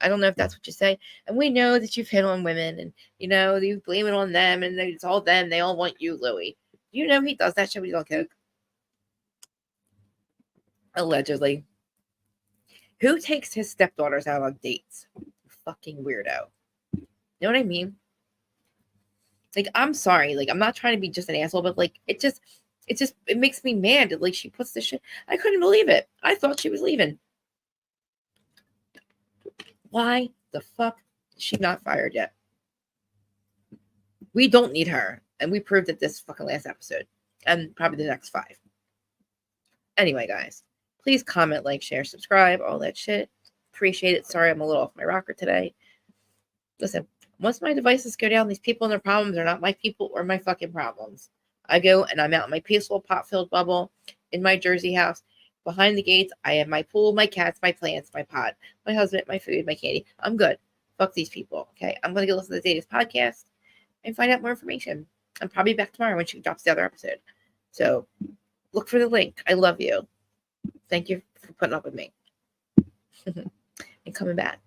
I don't know if that's what you say. And we know that you've hit on women, and, you blame it on them, and it's all them. They all want you, Louis. You know he does that shit when he's on coke. Allegedly. Who takes his stepdaughters out on dates? Fucking weirdo. You know what I mean? Like, I'm sorry. Like, I'm not trying to be just an asshole, but like, it makes me mad. Like, she puts this shit. I couldn't believe it. I thought she was leaving. Why the fuck is she not fired yet? We don't need her. And we proved it this fucking last episode. And probably the next 5. Anyway, guys, please comment, like, share, subscribe, all that shit. Appreciate it. Sorry, I'm a little off my rocker today. Listen, once my devices go down, these people and their problems are not my people or my fucking problems. I go and I'm out in my peaceful pot-filled bubble in my Jersey house. Behind the gates, I have my pool, my cats, my plants, my pot, my husband, my food, my candy. I'm good. Fuck these people, okay? I'm going to go listen to Data's podcast and find out more information. I'm probably back tomorrow when she drops the other episode. So look for the link. I love you. Thank you for putting up with me and coming back.